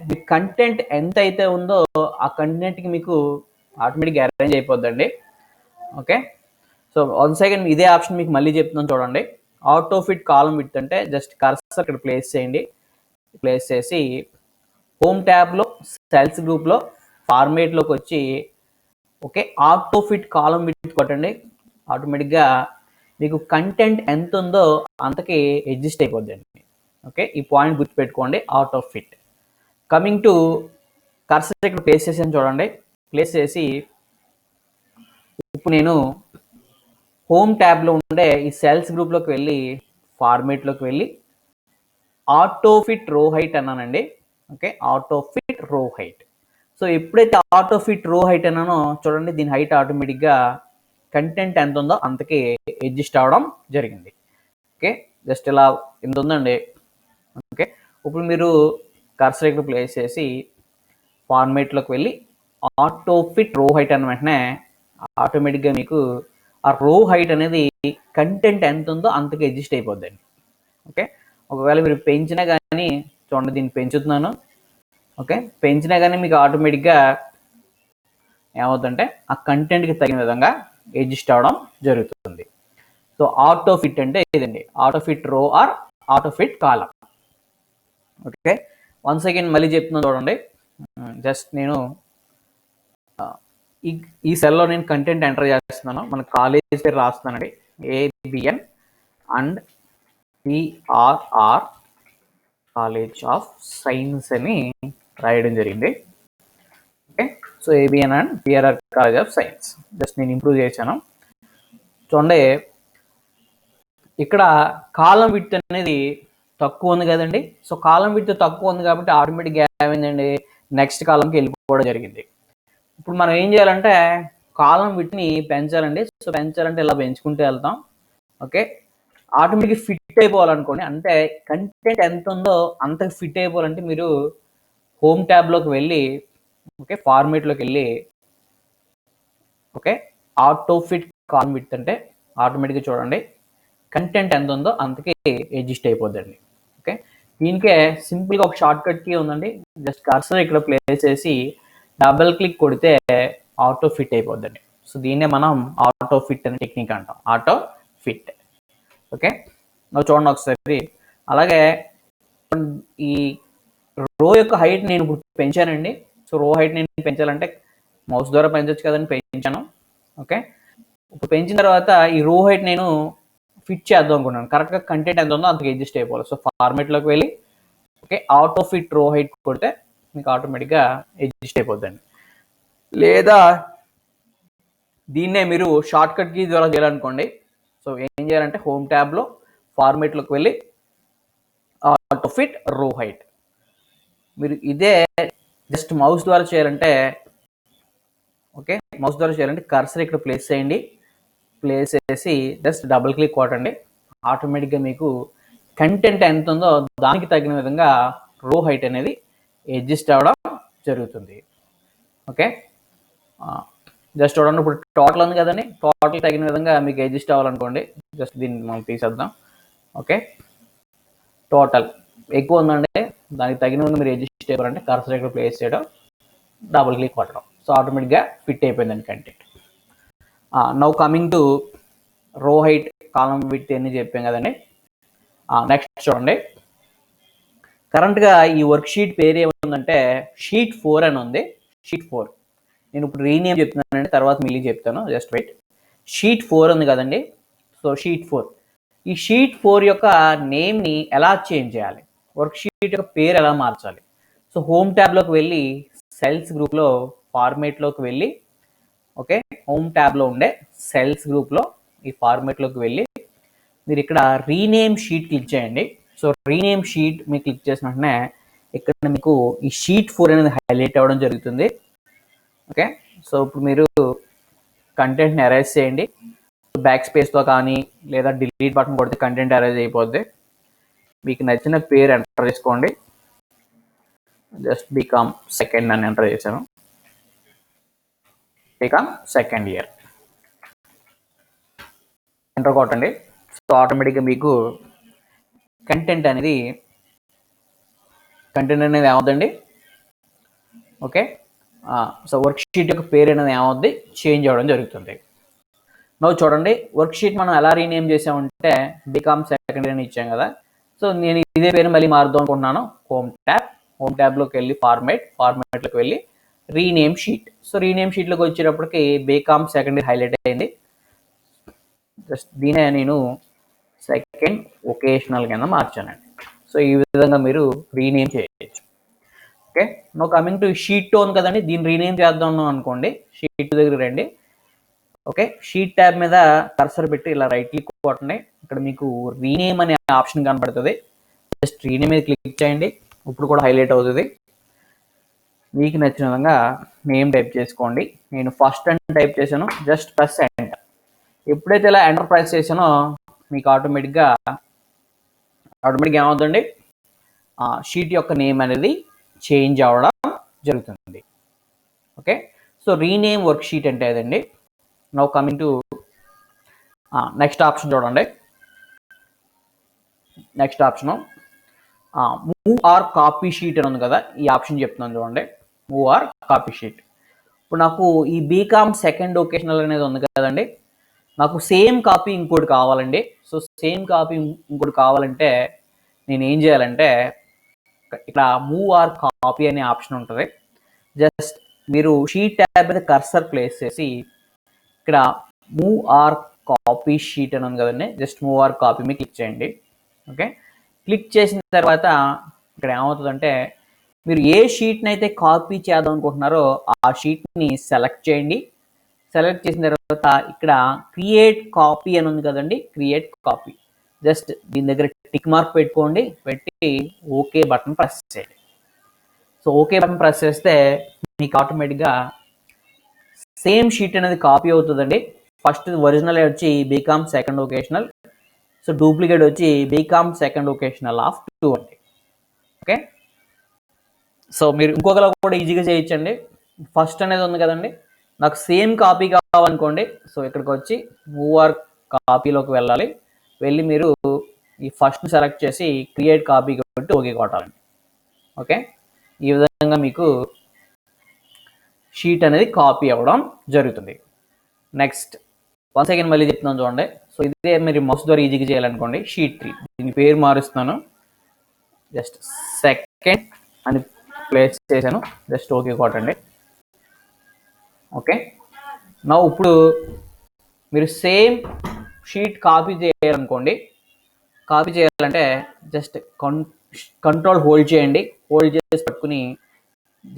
మీ కంటెంట్ ఎంత అయితే ఉందో ఆ కంటెంట్కి మీకు ఆటోమేటిక్గా అరేంజ్ అయిపోద్దండి. ఓకే, సో 1 సెకండ్ ఇదే ఆప్షన్ మీకు మళ్ళీ చెప్తున్నాను చూడండి. ఆటో ఫిట్ కాలం విడ్త్ అంటే జస్ట్ కర్సర్ ఇక్కడ ప్లేస్ చేయండి. ప్లేస్ చేసి హోమ్ ట్యాబ్లో సెల్స్ గ్రూప్లో ఫార్మేట్లోకి వచ్చి, ఓకే, ఆటో ఫిట్ కాలం విడ్త్ కొట్టండి. ఆటోమేటిక్గా మీకు కంటెంట్ ఎంత ఉందో అంతకి అడ్జస్ట్ అయిపోద్దండి. ఓకే, ఈ పాయింట్ గుర్తుపెట్టుకోండి, auto fit. Coming to cursor ఇక్కడ ప్లేస్ చేసాను చూడండి. ప్లేస్ చేసి ఇప్పుడు నేను హోమ్ ట్యాబ్లో ఉండే ఈ సెల్స్ గ్రూప్లోకి వెళ్ళి ఫార్మేట్లోకి వెళ్ళి ఆటో ఫిట్ రో హైట్ అన్నానండి. ఓకే, ఆటో ఫిట్ రో హైట్. సో ఎప్పుడైతే ఆటో ఫిట్ రో హైట్ అన్నానో చూడండి, దీని హైట్ ఆటోమేటిక్గా కంటెంట్ ఎంత ఉందో అంతకి అడ్జస్ట్ అవ్వడం జరిగింది. ఓకే, జస్ట్ ఇలా ఇంత ఉందండి. ఓకే, ఇప్పుడు మీరు కర్సర్ ఇక్కడ ప్లేస్ చేసి ఫార్మేట్లోకి వెళ్ళి ఆటో ఫిట్ రో హైట్ అన్న వెంటనే ఆటోమేటిక్గా మీకు ఆ రో హైట్ అనేది కంటెంట్ ఎంత ఉందో అంతకి అడ్జస్ట్ అయిపోద్దండి. ఓకే, ఒకవేళ మీరు పెంచినా కానీ చూడండి దీన్ని పెంచుతున్నాను. ఓకే, పెంచినా కానీ మీకు ఆటోమేటిక్గా ఏమవుతుందంటే ఆ కంటెంట్కి తగిన విధంగా అడ్జస్ట్ అవ్వడం జరుగుతుంది. సో ఆటో ఫిట్ అంటే ఇదండి, ఆటో ఫిట్ రో are auto fit column. Okay, once again మళ్ళీ చెప్తున్నాను చూడండి. జస్ట్ నేను ఈ సెల్లో నేను కంటెంట్ ఎంటర్ చేస్తున్నాను. మన కాలేజ్ పేరు రాస్తున్నానండి, ABN and PRR college of science అని రాయడం జరిగింది. Okay, so ABN and PRR college of science just నేను ఇంప్రూవ్ చేశాను. చూడండి ఇక్కడ కాలం విడ్త్ అనేది తక్కువ ఉంది కదండి. సో కాలం విడ్త్ తక్కువ ఉంది కాబట్టి ఆటోమేటిక్గా ఏమైందండి, నెక్స్ట్ కాలంకి వెళ్ళిపోవడం జరిగింది. ఇప్పుడు మనం ఏం చేయాలంటే కాలం విడ్త్ని పెంచాలండి. సో పెంచాలంటే ఇలా పెంచుకుంటూ వెళ్తాం. ఓకే, ఆటోమేటిక్గా ఫిట్ అయిపోవాలనుకోండి, అంటే కంటెంట్ ఎంత ఉందో అంత ఫిట్ అయిపోవాలంటే మీరు హోమ్ ట్యాబ్లోకి వెళ్ళి, ఓకే, ఫార్మేట్లోకి వెళ్ళి, ఓకే, ఆటో ఫిట్ కాలం విడ్త్ అంటే ఆటోమేటిక్గా చూడండి కంటెంట్ ఎంత ఉందో అంతకి అడ్జస్ట్ అయిపోద్దండి. ఓకే, దీనికే సింపుల్గా ఒక షార్ట్ కట్ కీ ఉందండి. జస్ట్ కర్సర్ ఇక్కడ ప్లేస్ చేసి డబుల్ క్లిక్ కొడితే ఆటో ఫిట్ అయిపోద్దండి. సో దీన్నే మనం ఆటో ఫిట్ అనే టెక్నిక్ అంటాం, ఆటో ఫిట్. ఓకే, నువ్వు చూడండి ఒకసారి. అలాగే ఈ రో యొక్క హైట్ నేను ఇప్పుడు పెంచానండి. సో రో హైట్ నేను పెంచాలంటే మౌస్ ద్వారా పెంచవచ్చు కదండి, పెంచాను. ఓకే, ఇప్పుడు పెంచిన తర్వాత ఈ రో హైట్ నేను ఫిట్ చేద్దాం అనుకున్నాను. కరెక్ట్గా కంటెంట్ ఎంత ఉందో అంతకు అడ్జస్ట్ అయిపోవాలి. సో ఫార్మేట్లోకి వెళ్ళి, ఓకే, ఆటో ఫిట్ రో హైట్ కొడితే మీకు ఆటోమేటిక్గా అడ్జస్ట్ అయిపోద్దండి. లేదా దీన్నే మీరు షార్ట్ కట్ కీ ద్వారా చేయాలనుకోండి. సో ఏం చేయాలంటే హోమ్ ట్యాబ్లో ఫార్మేట్లోకి వెళ్ళి ఆటో ఫిట్ రో హైట్, మీరు ఇదే జస్ట్ మౌస్ ద్వారా చేయాలంటే, ఓకే, మౌస్ ద్వారా చేయాలంటే కర్సర్ ఇక్కడ ప్లేస్ చేయండి. ప్లేస్ చేసి జస్ట్ డబుల్ క్లిక్ కొట్టండి. ఆటోమేటిక్గా మీకు కంటెంట్ ఎంత ఉందో దానికి తగిన విధంగా రో హైట్ అనేది అడ్జస్ట్ అవ్వడం జరుగుతుంది. ఓకే, జస్ట్ చూడండి ఇప్పుడు టోటల్ ఉంది కదండి, టోటల్ తగిన విధంగా మీకు అడ్జస్ట్ అవ్వాలనుకోండి, జస్ట్ దీన్ని మనం తీసేద్దాం. ఓకే, టోటల్ ఎక్కువ ఉందండి, దానికి తగిన విధంగా మీరు అడ్జస్ట్ అవ్వాలంటే కర్సర్ ఇక్కడ ప్లేస్ చేయడం, డబుల్ క్లిక్ కొట్టడం. సో ఆటోమేటిక్గా ఫిట్ అయిపోయిందండి కంటెంట్. నౌ కమింగ్ టు రో హైట్ కాలం విడ్త్ అని చెప్పాం కదండి. నెక్స్ట్ చూడండి, కరెంట్గా ఈ వర్క్ షీట్ పేరు ఏముందంటే షీట్ 4 అని ఉంది. షీట్ 4 నేను ఇప్పుడు రీనేమ్ చెప్తున్నానండి, తర్వాత మళ్ళీ చెప్తాను, జస్ట్ వెయిట్. షీట్ 4 ఉంది కదండి. సో షీట్ 4, ఈ షీట్ 4 యొక్క నేమ్ని ఎలా చేంజ్ చేయాలి, వర్క్ షీట్ యొక్క పేరు ఎలా మార్చాలి. సో హోమ్ ట్యాబ్లోకి వెళ్ళి సెల్స్ గ్రూప్లో ఫార్మేట్లోకి వెళ్ళి, ఓకే, హోమ్ ట్యాబ్లో ఉండే సెల్స్ గ్రూప్లో ఈ ఫార్మేట్లోకి వెళ్ళి మీరు ఇక్కడ రీనేమ్ షీట్ క్లిక్ చేయండి. సో రీనేమ్ షీట్ మీరు క్లిక్ చేసిన వెంటనే ఇక్కడ మీకు ఈ షీట్ 4 అనేది హైలైట్ అవ్వడం జరుగుతుంది. ఓకే, సో ఇప్పుడు మీరు కంటెంట్ని ఎరేజ్ చేయండి. బ్యాక్ స్పేస్తో కానీ లేదా డిలీట్ బటన్ కొడితే కంటెంట్ ఎరేజ్ అయిపోద్ది. మీకు నచ్చిన పేరు ఎంటర్ చేసుకోండి. జస్ట్ బీకామ్ సెకండ్ అని ఎంటర్ చేశాను, బీకామ్ సెకండ్ ఇయర్ ఎంటర్ కొట్టండి. సో ఆటోమేటిక్గా మీకు కంటెంట్ అనేది ఏమవుతుందండి, ఓకే, సో వర్క్ షీట్ యొక్క పేరు అనేది ఏమవుద్ది, చేంజ్ అవ్వడం జరుగుతుంది. నవ్వు చూడండి వర్క్ షీట్ మనం ఎలా రీనేమ్ చేసామంటే బీకామ్ సెకండ్ ఇయర్ అని ఇచ్చాం కదా. సో నేను ఇదే పేరు మళ్ళీ మారుద్దాం అనుకుంటున్నాను. హోమ్ ట్యాబ్లోకి వెళ్ళి ఫార్మేట్లోకి వెళ్ళి రీనేమ్ షీట్. సో రీనేమ్ షీట్లోకి వచ్చేటప్పటికి బీకామ్ సెకండ్ ఇయర్ హైలైట్ అయింది. జస్ట్ దీనే నేను సెకండ్ వొకేషనల్ కింద మార్చానండి. సో ఈ విధంగా మీరు రీనేమ్ చేయొచ్చు. Okay, no coming to sheet 2 కదండి, దీన్ని రీనేమ్ చేద్దాం అనుకోండి. షీట్ దగ్గర రండి. ఓకే, షీట్ ట్యాబ్ మీద కర్సర్ పెట్టి ఇలా రైట్ క్లిక్ కొట్టండి. ఇక్కడ మీకు రీనేమ్ అనే ఆప్షన్ కనబడుతుంది. జస్ట్ రీనేమ్ మీద క్లిక్ చేయండి. ఇప్పుడు కూడా హైలైట్ అవుతుంది. మీకు నచ్చిన విధంగా నేమ్ టైప్ చేసుకోండి. నేను ఫస్ట్ అని టైప్ చేశాను. Just press enter. ఎప్పుడైతే ఇలా ఎంటర్ ప్రెస్ చేశానో మీకు ఆటోమేటిక్గా ఏమవుతుందండి, షీట్ యొక్క నేమ్ అనేది చేంజ్ అవ్వడం జరుగుతుంది. Okay, so rename worksheet అంటే అదండి. Now coming to next option చూడండి. Next option move or copy sheet అని ఉంది కదా, ఈ ఆప్షన్ చెప్తున్నాను చూడండి, మూవ్ ఆర్ కాపీ షీట్. ఇప్పుడు నాకు ఈ బీకామ్ సెకండ్ ఒకేషనల్ అనేది ఉంది కదండి, నాకు సేమ్ కాపీ ఇంకోటి కావాలండి. సో సేమ్ కాపీ ఇంకోటి కావాలంటే నేను ఏం చేయాలంటే ఇక్కడ మూవ్ ఆర్ కాపీ అనే ఆప్షన్ ఉంటుంది. జస్ట్ మీరు షీట్ ట్యాబ్ మీద కర్సర్ ప్లేస్ చేసి ఇక్కడ మూవ్ ఆర్ కాపీ షీట్ అని ఉంది కదండి, జస్ట్ మూవ్ ఆర్ కాపీ మీద క్లిక్ చేయండి. ఓకే, క్లిక్ చేసిన తర్వాత ఇక్కడ ఏమవుతుందంటే మీరు ఏ షీట్ని అయితే కాపీ చేద్దాం అనుకుంటున్నారో ఆ షీట్ని సెలెక్ట్ చేయండి. సెలెక్ట్ చేసిన తర్వాత ఇక్కడ క్రియేట్ కాపీ అని ఉంది కదండి, క్రియేట్ కాపీ, జస్ట్ దీని దగ్గర టిక్ మార్క్ పెట్టుకోండి, పెట్టి ఓకే బటన్ ప్రెస్ చేయండి. సో ఓకే బటన్ ప్రెస్ చేస్తే మీకు ఆటోమేటిక్గా సేమ్ షీట్ అనేది కాపీ అవుతుందండి. ఫస్ట్ ఒరిజినల్ వచ్చి BCom second vocational, so duplicate వచ్చి బీకామ్ సెకండ్ ఒకేషనల్ ఆఫ్ 2 అండి. ఓకే, సో మీరు ఇంకొకలా కూడా ఈజీగా చేయొచ్చండి. ఫస్ట్ అనేది ఉంది కదండి, నాకు సేమ్ కాపీ కావాలనుకోండి, సో ఇక్కడికి వచ్చి మూవ్ ఆర్ కాపీలోకి వెళ్ళాలి. వెళ్ళి మీరు ఈ ఫస్ట్ సెలెక్ట్ చేసి క్రియేట్ కాపీ కొట్టి ఓకే కొట్టాలండి. ఓకే, ఈ విధంగా మీకు షీట్ అనేది కాపీ అవ్వడం జరుగుతుంది. నెక్స్ట్ వన్ సెకండ్ మళ్ళీ చెప్తున్నాను చూడండి. సో ఇదే మీరు మౌస్ ద్వారా ఈజీగా చేయాలనుకోండి, షీట్ 3, దీని పేరు మారుస్తున్నాను, జస్ట్ సెకండ్ అని ప్లేస్ చేశాను, జస్ట్ ఓకే కొట్టండి. ఓకే, నా ఇప్పుడు మీరు సేమ్ షీట్ కాపీ చేయాలనుకోండి, కాపీ చేయాలంటే జస్ట్ కంట్రోల్ హోల్డ్ చేయండి, హోల్డ్ చేసి పట్టుకుని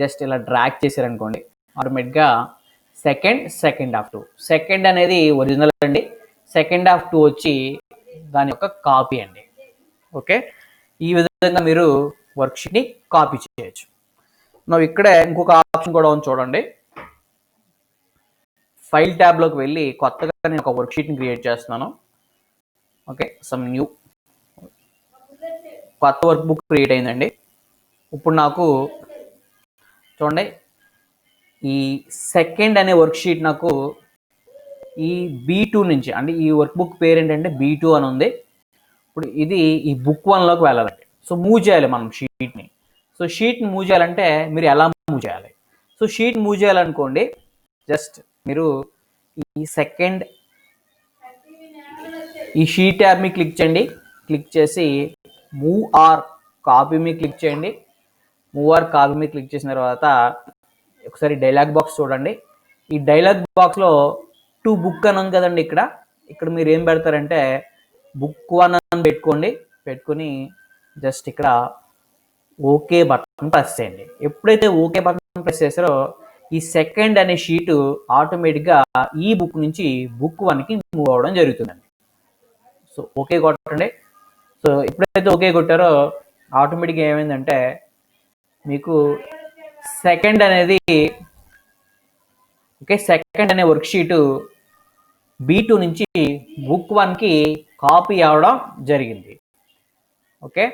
జస్ట్ ఇలా డ్రాగ్ చేశారనుకోండి, ఆటోమేటిక్గా సెకండ్ ఆఫ్ 2, సెకండ్ అనేది ఒరిజినల్ అండి, సెకండ్ ఆఫ్ 2 వచ్చి దాని యొక్క కాపీ అండి. ఓకే, ఈ విధంగా మీరు వర్క్షీట్ని కాపీ చేయొచ్చు. నువ్వు ఇక్కడే ఇంకొక ఆప్షన్ కూడా ఉంది చూడండి, ఫైల్ ట్యాబ్లోకి వెళ్ళి కొత్తగా నేను ఒక వర్క్షీట్ని క్రియేట్ చేస్తున్నాను. ఓకే, సమ్ న్యూ కొత్త వర్క్ బుక్ క్రియేట్ అయిందండి. ఇప్పుడు నాకు చూడండి, ఈ సెకండ్ అనే వర్క్షీట్ నాకు ఈ B2 నుంచి, అంటే ఈ వర్క్ బుక్ పేరు ఏంటంటే B2 అని ఉంది. ఇప్పుడు ఇది ఈ బుక్ 1లోకి వెళ్ళాలండి. సో మూవ్ చేయాలి మనం షీట్ని. సో షీట్ని మూవ్ చేయాలంటే మీరు ఎలా మూవ్ చేయాలి? సో షీట్ మూవ్ చేయాలనుకోండి, జస్ట్ మీరు ఈ సెకండ్ ఈ షీట్ ట్యాబ్ మీద క్లిక్ చేయండి, క్లిక్ చేసి మూవ్ ఆర్ కాపీ మీద క్లిక్ చేయండి. మూవ్ ఆర్ కాపీ మీద క్లిక్ చేసిన తర్వాత ఒకసారి డైలాగ్ బాక్స్ చూడండి. ఈ డైలాగ్ బాక్స్లో 2 బుక్ అని ఉంది కదండి, ఇక్కడ మీరు ఏం పెడతారంటే బుక్ 1 అని పెట్టుకోండి. పెట్టుకుని జస్ట్ ఇక్కడ ఓకే బటన్ ప్రెస్ చేయండి. ఎప్పుడైతే ఓకే బటన్ ప్రెస్ చేస్తారో ఈ సెకండ్ అనే షీటు ఆటోమేటిక్గా ఈ బుక్ నుంచి బుక్ 1కి మూవ్ అవ్వడం జరుగుతుందండి. సో ఓకే కొట్టండి. సో ఎప్పుడైతే ఓకే కొట్టారో ఆటోమేటిక్గా ఏమైందంటే మీకు సెకండ్ అనేది సెకండ్ అనే వర్క్షీటు B2 నుంచి బుక్ 1కి కాపీ అవ్వడం జరిగింది. ఓకే,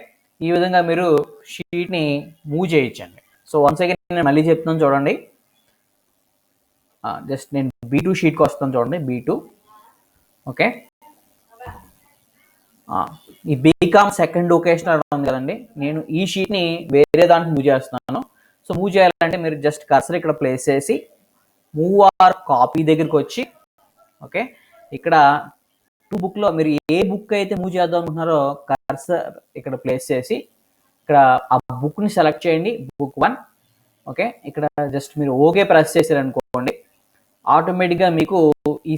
ఈ విధంగా మీరు షీట్ని మూవ్ చేయొచ్చండి. సో వన్స్ అగైన్ నేను మళ్ళీ చెప్తున్నాను చూడండి, జస్ట్ నేను B2 షీట్కి వస్తాను చూడండి, B2. ఓకే, ఈ బీకామ్ సెకండ్ ఒకేషనల్ ఉంది కదండి, నేను ఈ షీట్ని వేరే దానికి మూవ్ చేస్తున్నాను. సో మూవ్ చేయాలంటే మీరు జస్ట్ కర్సర్ ఇక్కడ ప్లేస్ చేసి మూవ్ ఆర్ కాపీ దగ్గరికి వచ్చి, ఓకే, ఇక్కడ 2 బుక్లో మీరు ఏ బుక్ అయితే మూవ్ చేద్దాం అనుకుంటున్నారో కర్సర్ ఇక్కడ ప్లేస్ చేసి ఇక్కడ ఆ బుక్ని సెలెక్ట్ చేయండి, బుక్ 1. ఓకే, ఇక్కడ జస్ట్ మీరు ఓకే ప్రెస్ చేశారనుకోండి, ఆటోమేటిక్గా మీకు ఈ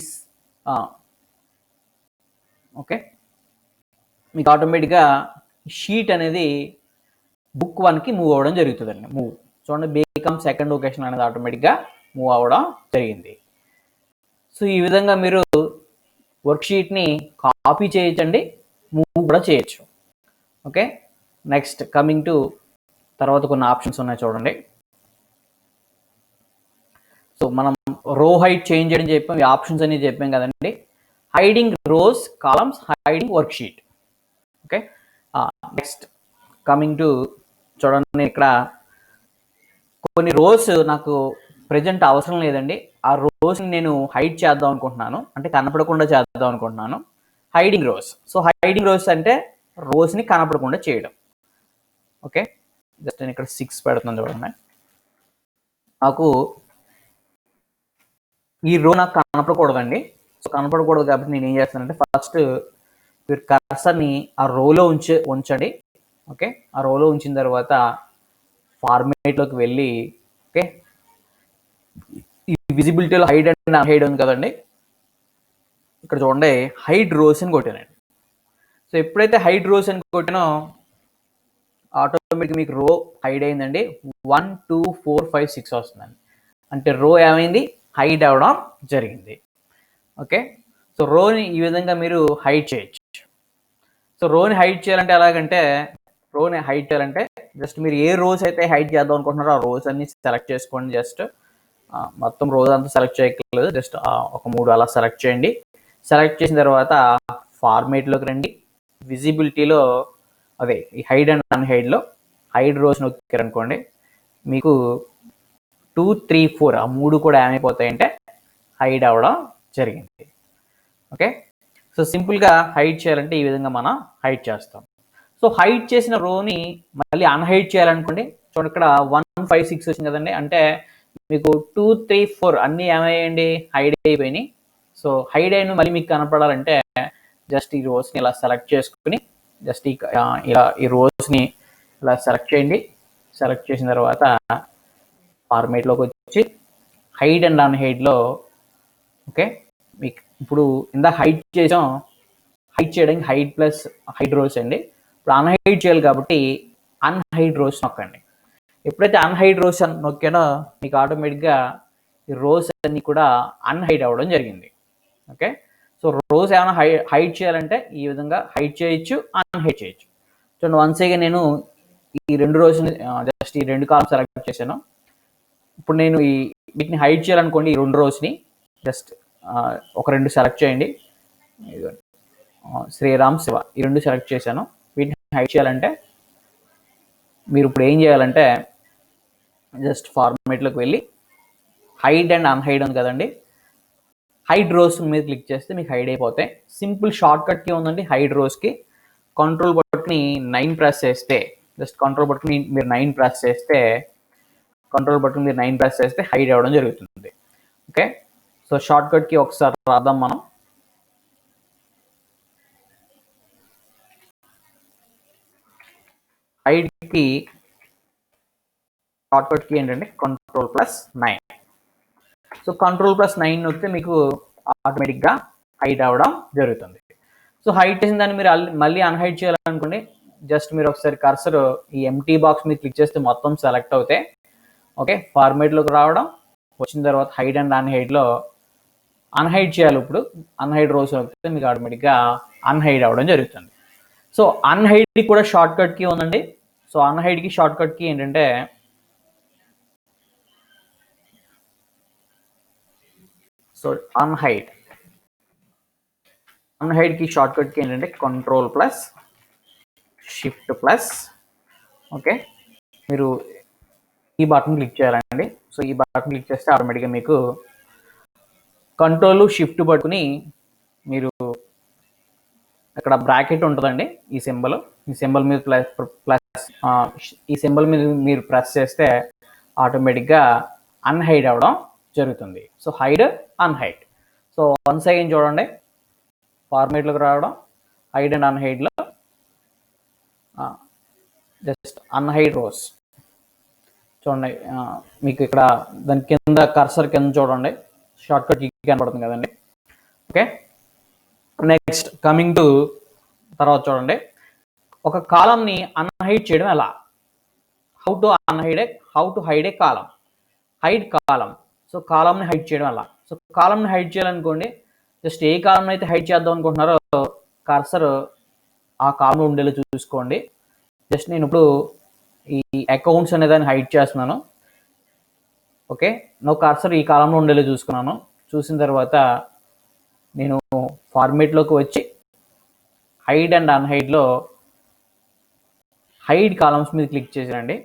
మీకు ఆటోమేటిక్గా షీట్ అనేది బుక్ 1కి మూవ్ అవ్వడం జరుగుతుందండి. మూవ్ చూడండి, బీకామ్ సెకండ్ ఒకేషన్ అనేది ఆటోమేటిక్గా మూవ్ అవ్వడం జరిగింది. సో ఈ విధంగా మీరు వర్క్షీట్ని కాపీ చేయొచ్చండి, మూవ్ కూడా చేయొచ్చు. ఓకే, నెక్స్ట్ కమింగ్ టు తర్వాత కొన్ని ఆప్షన్స్ ఉన్నాయి చూడండి. సో మనం రో హైట్ చేంజ్ చేయడం చెప్పాం, ఈ ఆప్షన్స్ అనేది చెప్పాం కదండి. Hiding rows, columns, hiding worksheet. Okay, next coming to చూడండి, ఇక్కడ కొన్ని రోస్ నాకు ప్రజెంట్ అవసరం లేదండి, ఆ రోస్ని నేను హైడ్ చేద్దాం అనుకుంటున్నాను, అంటే కనపడకుండా చేద్దాం అనుకుంటున్నాను. Hiding rows. So hiding rows అంటే రోస్ని కనపడకుండా చేయడం. ఓకే, జస్ట్ నేను ఇక్కడ 6 పెడుతున్నాను చూడండి. నాకు ఈ రో నాకు కనపడకూడదండి. సో కనపడకూడదు కాబట్టి నేను ఏం చేస్తానంటే ఫస్ట్ మీరు కర్సర్ని ఆ రోలో ఉంచండి. ఓకే, ఆ రోలో ఉంచిన తర్వాత ఫార్మేట్లోకి వెళ్ళి, ఓకే, ఈ విజిబిలిటీలో హైడ్ అండ్ అన్హైడ్ ఉంది కదండి, ఇక్కడ చూడండి హైడ్ రోస్ అని కొట్టానండి. సో ఎప్పుడైతే హైడ్ రోస్ అని కొట్టినో ఆటోమేటిక్ మీకు రో హైడ్ అయిందండి. 1 2 4 5 6 వస్తుందండి. అంటే రో ఏమైంది, హైడ్ అవ్వడం జరిగింది. ఓకే, సో రోని ఈ విధంగా మీరు హైడ్ చేయొచ్చు. సో రోని హైడ్ చేయాలంటే ఎలాగంటే, రోని హైడ్ చేయాలంటే జస్ట్ మీరు ఏ రోస్ అయితే హైడ్ చేద్దాం అనుకుంటున్నారో ఆ రోస్ అన్ని సెలెక్ట్ చేసుకోండి. జస్ట్ మొత్తం రోజ్ అంతా సెలెక్ట్ చేయక్కర్లేదు, జస్ట్ ఒక 3 అలా సెలెక్ట్ చేయండి. సెలెక్ట్ చేసిన తర్వాత ఫార్మేట్లోకి రండి. విజిబిలిటీలో అదే ఈ హైడ్ అండ్ అన్హైడ్లో హైడ్ రోస్ నొక్కారనుకోండి, మీకు 2 3 4 ఆ 3 కూడా ఏమైపోతాయంటే హైడ్ అవ్వడం జరిగింది. ఓకే, సో సింపుల్గా హైడ్ చేయాలంటే ఈ విధంగా మనం హైడ్ చేస్తాం. సో హైడ్ చేసిన రోని మళ్ళీ అన్హైడ్ చేయాలనుకోండి, చూడండి ఇక్కడ 1 5 6 వచ్చింది కదండి, అంటే మీకు 2 3 4 అన్నీ ఏమయ్యండి, హైడ్ అయిపోయినాయి. సో హైడ్ అయిన మళ్ళీ మీకు కనపడాలంటే జస్ట్ ఈ రోస్ని ఇలా సెలెక్ట్ చేసుకుని జస్ట్ ఇలా ఈ రోస్ని ఇలా సెలెక్ట్ చేయండి. సెలెక్ట్ చేసిన తర్వాత ఫార్మేట్లోకి వచ్చి హైడ్ అండ్ అన్హైడ్లో, ఓకే, మీకు ఇప్పుడు ఇందాక హైడ్ చేసాం, హైడ్ చేయడానికి హైడ్ ప్లస్ హైడ్ రోస్ అండి. ఇప్పుడు అన్హైడ్ చేయాలి కాబట్టి అన్హైడ్ రోస్ నొక్కండి. ఎప్పుడైతే అన్హైడ్ రోస్ అని నొక్కానో మీకు ఆటోమేటిక్గా ఈ రోస్ అన్ని కూడా అన్హైడ్ అవ్వడం జరిగింది. ఓకే, సో రోస్ ఏమైనా హైడ్ చేయాలంటే ఈ విధంగా హైడ్ చేయొచ్చు, అన్హైడ్ చేయొచ్చు. చూడండి వన్స్ అగైన్ నేను ఈ 2 రోస్ని జస్ట్ ఈ 2 కాలమ్స్ సెలెక్ట్ చేశాను. ఇప్పుడు నేను వీటిని హైడ్ చేయాలనుకోండి, ఈ 2 రోస్ని జస్ట్ ఒక 2 సెలెక్ట్ చేయండి. శ్రీరామ్ శివ ఈ 2 సెలెక్ట్ చేశాను. వీటిని హైడ్ చేయాలంటే మీరు ఇప్పుడు ఏం చేయాలంటే జస్ట్ ఫార్మేట్లోకి వెళ్ళి హైడ్ అండ్ అన్హైడ్ ఉంది కదండి, హైడ్ రోస్ మీద క్లిక్ చేస్తే మీకు హైడ్ అయిపోతాయి. సింపుల్ షార్ట్ కట్ కీ ఉందండి హైడ్ రోస్కి. కంట్రోల్ బటన్ని 9 ప్రెస్ చేస్తే, జస్ట్ కంట్రోల్ బటన్ మీరు 9 ప్రెస్ చేస్తే, హైడ్ అవ్వడం జరుగుతుంది. Okay, so shortcut key ఒకసారి రాద్దాం మనం. హైడ్ కి షార్ట్ కట్ కీ ఏంటంటే Ctrl+9. సో Ctrl+9 నొక్కితే మీకు ఆటోమేటిక్గా హైడ్ అవ్వడం జరుగుతుంది. సో హైడ్ చేసిన దాన్ని మీరు మళ్ళీ అన్హైడ్ చేయాలనుకోండి, జస్ట్ మీరు ఒకసారి కర్సర్ ఈ ఎంటీ బాక్స్ మీద క్లిక్ చేస్తే మొత్తం సెలెక్ట్ అవుతాయి. ఓకే, ఫార్మేట్లోకి రావడం, వచ్చిన తర్వాత హైడ్ అండ్ అన్హైడ్లో అన్హైడ్ చేయాలి. ఇప్పుడు అన్హైడ్ రోస్ నొక్కితే మీకు ఆటోమేటిక్గా అన్హైడ్ అవ్వడం జరుగుతుంది. సో అన్హైడ్కి కూడా షార్ట్ కట్ కీ ఉందండి. సో అన్హైడ్కి షార్ట్ కట్ కీ ఏంటంటే సో అన్హైడ్కి షార్ట్ కట్ కీ ఏంటంటే Ctrl+Shift+. ఓకే, మీరు ఈ బటన్ క్లిక్ చేయాలండి. సో ఈ బటన్ క్లిక్ చేస్తే ఆటోమేటిక్గా మీకు కంట్రోల్ షిఫ్ట్ పట్టుకుని మీరు ఇక్కడ బ్రాకెట్ ఉంటుందండి, ఈ సింబల్ మీద ఈ సింబల్ మీద మీరు ప్రెస్ చేస్తే ఆటోమేటిక్గా అన్హైడ్ అవ్వడం జరుగుతుంది. So hide unhide. So once again చూడండి, ఫార్మేట్లోకి రావడం, హైడ్ అండ్ అన్హైడ్లో జస్ట్ అన్హైడ్ రోస్ చూడండి. మీకు ఇక్కడ దాని కింద కర్సర్ కింద చూడండి షార్ట్ కట్ కీ కనపడుతుంది కదండి. ఓకే, నెక్స్ట్ కమింగ్ టు తర్వాత చూడండి, ఒక కాలంని అన్హైడ్ చేయడం ఎలా, how to hide a column, hide column. So కాలంని హైడ్ చేయడం ఎలా. సో కాలంని హైడ్ చేయాలనుకోండి, జస్ట్ ఏ కాలం అయితే హైడ్ చేద్దాం అనుకుంటున్నారో కర్సర్ ఆ కాలంలో ఉండేలా చూసుకోండి. జస్ట్ నేను ఇప్పుడు ఈ అకౌంట్స్ అనే దాన్ని హైడ్ చేస్తున్నాను. ఓకే, నా కర్సర్ ఈ కాలంలో ఉండేలా చూసుకున్నాను. చూసిన తర్వాత నేను ఫార్మేట్లోకి వచ్చి హైడ్ అండ్ అన్హైడ్లో హైడ్ కాలమ్స్ మీద క్లిక్ చేశానండి.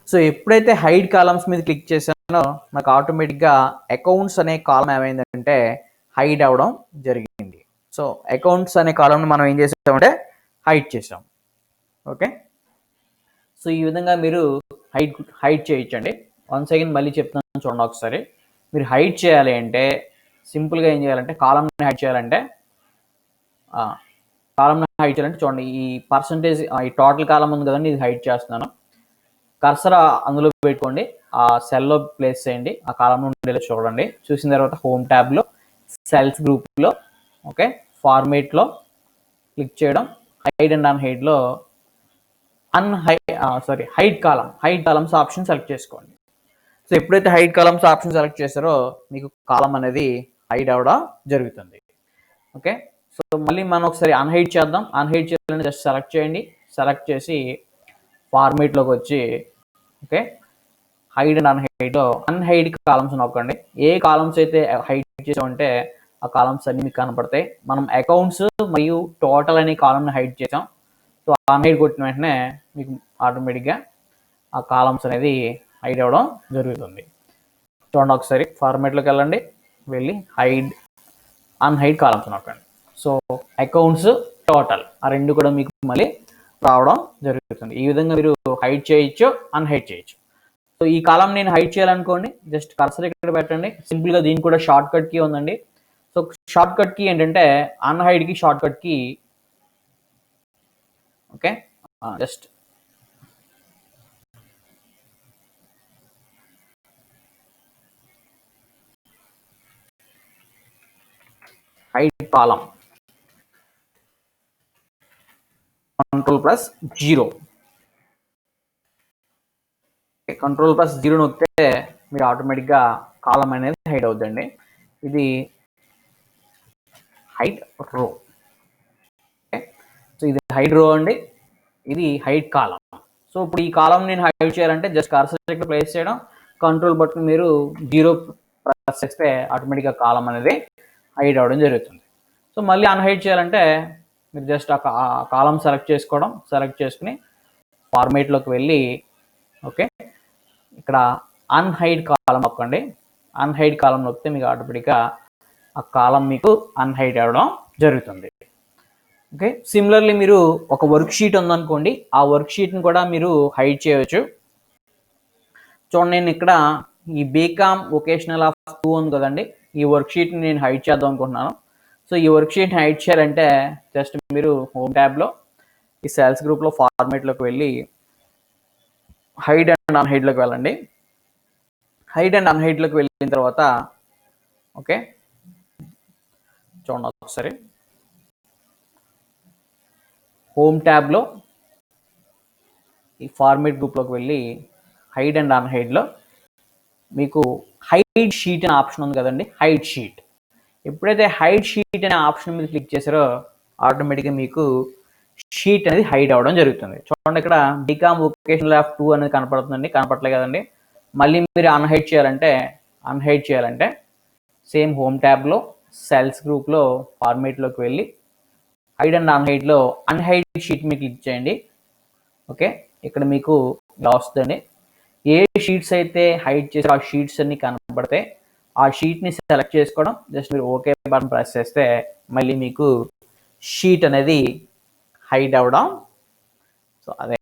సో ఎప్పుడైతే హైడ్ కాలమ్స్ మీద క్లిక్ చేశానో నాకు ఆటోమేటిక్గా అకౌంట్స్ అనే కాలం ఏమైందంటే హైడ్ అవ్వడం జరిగింది. సో అకౌంట్స్ అనే కాలంని మనం ఏం చేసామంటే హైడ్ చేసాం. ఓకే, సో ఈ విధంగా మీరు హైడ్ చేయొచ్చండి. వన్స్ అగైన్ మళ్ళీ చెప్తాను చూడండి ఒకసారి. మీరు హైడ్ చేయాలి అంటే సింపుల్గా ఏం చేయాలంటే కాలమ్ని హైడ్ చేయాలంటే చూడండి ఈ పర్సంటేజ్ ఈ టోటల్ కాలం ఉంది కదండి, ఇది హైడ్ చేస్తున్నాను. కర్సర్ అందులో పెట్టుకోండి, ఆ సెల్లో ప్లేస్ చేయండి, ఆ కాలం ఉండేలా చూడండి. చూసిన తర్వాత హోమ్ ట్యాబ్లో సెల్స్ గ్రూప్లో ఓకే ఫార్మేట్లో క్లిక్ చేయడం, హైడ్ అండ్ అన్హైడ్లో హైడ్ కాలమ్స్ ఆప్షన్ సెలెక్ట్ చేసుకోండి. సో ఎప్పుడైతే హైడ్ కాలమ్స్ ఆప్షన్ సెలెక్ట్ చేస్తారో మీకు కాలం అనేది హైడ్ అవ్వడం జరుగుతుంది. ఓకే, సో మళ్ళీ మనం ఒకసారి అన్హైడ్ చేద్దాం. అన్హైడ్ చేయాలని జస్ట్ సెలెక్ట్ చేయండి, సెలెక్ట్ చేసి ఫార్మేట్లోకి వచ్చి ఓకే హైడ్ అండ్ అన్హైడ్ కాలమ్స్ నొక్కండి. ఏ కాలమ్స్ అయితే హైడ్ చేసామంటే ఆ కాలమ్స్ అన్ని మీకు కనపడతాయి. మనం అకౌంట్స్ మరియు టోటల్ అనే కాలమ్ని హైడ్ చేసాం. సో అన్హైడ్ కొట్టిన వెంటనే మీకు ఆటోమేటిక్గా ఆ కాలమ్స్ అనేది హైడ్ అవ్వడం జరుగుతుంది. చూడండి ఒకసారి ఫార్మేట్లోకి వెళ్ళండి, వెళ్ళి అన్హైడ్ కాలమ్స్ నొక్కండి. సో అకౌంట్స్ టోటల్ ఆ రెండు కూడా మీకు మళ్ళీ రావడం జరుగుతుంది. ఈ విధంగా మీరు హైడ్ చేయొచ్చు, అన్హైడ్ చేయొచ్చు. సో ఈ కాలం నేను హైడ్ చేయాలనుకోండి, జస్ట్ కర్సర్ ఇక్కడ పెట్టండి. సింపుల్గా దీనికి కూడా షార్ట్ కట్ కీ ఉందండి. సో షార్ట్ కట్ కీ ఏంటంటే అన్హైడ్కి shortcut key okay just hide column Ctrl+0 Ctrl+0 నొక్కితే మీరు ఆటోమేటిక్గా కాలం అనేది హైడ్ అవుతుందండి. ఇది హైడ్ రో. సో ఇది హైడ్ రో అండి, ఇది హైడ్ కాలం. సో ఇప్పుడు ఈ కాలం నేను హైడ్ చేయాలంటే జస్ట్ కర్సర్ ఇక్కడ ప్లేస్ చేయడం, కంట్రోల్ బటన్ మీరు 0 ప్రెస్ చేస్తే ఆటోమేటిక్గా కాలం అనేది హైడ్ అవ్వడం జరుగుతుంది. సో మళ్ళీ అన్హైడ్ చేయాలంటే మీరు జస్ట్ ఆ కాలం సెలెక్ట్ చేసుకోవడం, సెలెక్ట్ చేసుకుని ఫార్మేట్లోకి వెళ్ళి ఓకే ఇక్కడ అన్హైడ్ కాలం నొక్కండి. అన్హైడ్ కాలం నొక్కితే మీకు ఆటోమేటిక్గా ఆ కాలం మీకు అన్హైడ్ అవ్వడం జరుగుతుంది. ఓకే, సిమిలర్లీ మీరు ఒక వర్క్ షీట్ ఉందనుకోండి, ఆ వర్క్ షీట్ని కూడా మీరు హైడ్ చేయవచ్చు. చూడండి నేను ఇక్కడ ఈ బీకామ్ వొకేషనల్ ఆఫ్ 2 ఉంది కదండి, ఈ వర్క్ షీట్ని నేను హైడ్ చేద్దాం అనుకుంటున్నాను. సో ఈ వర్క్ షీట్ని హైడ్ చేయాలంటే జస్ట్ మీరు హోమ్ ట్యాబ్లో ఈ సేల్స్ గ్రూప్లో ఫార్మేట్లోకి వెళ్ళి హైడ్ అండ్ అన్హైడ్లోకి వెళ్ళండి. హైడ్ అండ్ అన్హైడ్లోకి వెళ్ళిన తర్వాత ఓకే చూడండి ఒకసారి హోమ్ ట్యాబ్లో ఈ ఫార్మేట్ గ్రూప్లోకి వెళ్ళి హైడ్ అండ్ అన్హైడ్లో మీకు హైడ్ షీట్ అనే ఆప్షన్ ఉంది కదండి, హైడ్ షీట్. ఎప్పుడైతే హైడ్ షీట్ అనే ఆప్షన్ మీద క్లిక్ చేశారో ఆటోమేటిక్గా మీకు షీట్ అనేది హైడ్ అవ్వడం జరుగుతుంది. చూడండి ఇక్కడ బీకామ్ వొకేషనల్ ఆఫ్ 2 అనేది కనపడుతుందండి, కనపడలే కదండి. మళ్ళీ మీరు అన్హైడ్ చేయాలంటే సేమ్ హోమ్ ట్యాబ్లో సెల్స్ గ్రూప్లో ఫార్మేట్లోకి వెళ్ళి హైడ్ అండ్ అన్హైడ్లో అన్హైడ్ షీట్ మీద క్లిక్ చేయండి. ఓకే, ఇక్కడ మీకు ఇలా వస్తుందండి. ఏ షీట్స్ అయితే హైడ్ చేసి ఆ షీట్స్ అన్ని కనపడితే ఆ షీట్ని సెలెక్ట్ చేసుకోవడం, జస్ట్ మీరు ఓకే బటన్ ప్రెస్ చేస్తే మళ్ళీ మీకు షీట్ అనేది హైడ్ అవ్వడం. సో అదే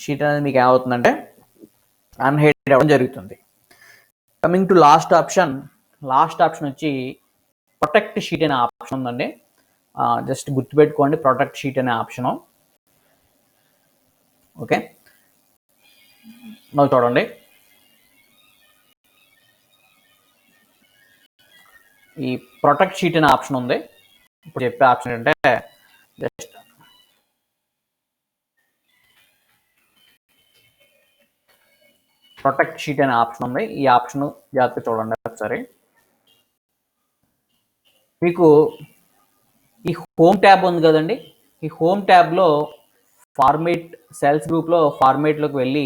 షీట్ అనేది మీకు ఏమవుతుందంటే అన్హైడ్ అవ్వడం జరుగుతుంది. కమింగ్ టు లాస్ట్ ఆప్షన్ వచ్చి ప్రొటెక్ట్ షీట్ అనే ఆప్షన్ ఉందండి. జస్ట్ గుర్తుపెట్టుకోండి, ప్రొటెక్ట్ షీట్ అనే ఆప్షను. ఓకే, నాకు చూడండి ఈ ప్రొటెక్ట్ షీట్ అనే ఆప్షన్ ఉంది. ఇప్పుడు చెప్పే ఆప్షన్ ఏంటంటే జస్ట్ ప్రొటెక్ట్ షీట్ అనే ఆప్షన్ ఉంది. ఈ ఆప్షన్ జాగ్రత్తగా చూడండి ఒకసారి. మీకు ఈ హోమ్ ట్యాబ్ ఉంది కదండి, ఈ హోమ్ ట్యాబ్లో సేల్స్ గ్రూప్లో ఫార్మేట్లోకి వెళ్ళి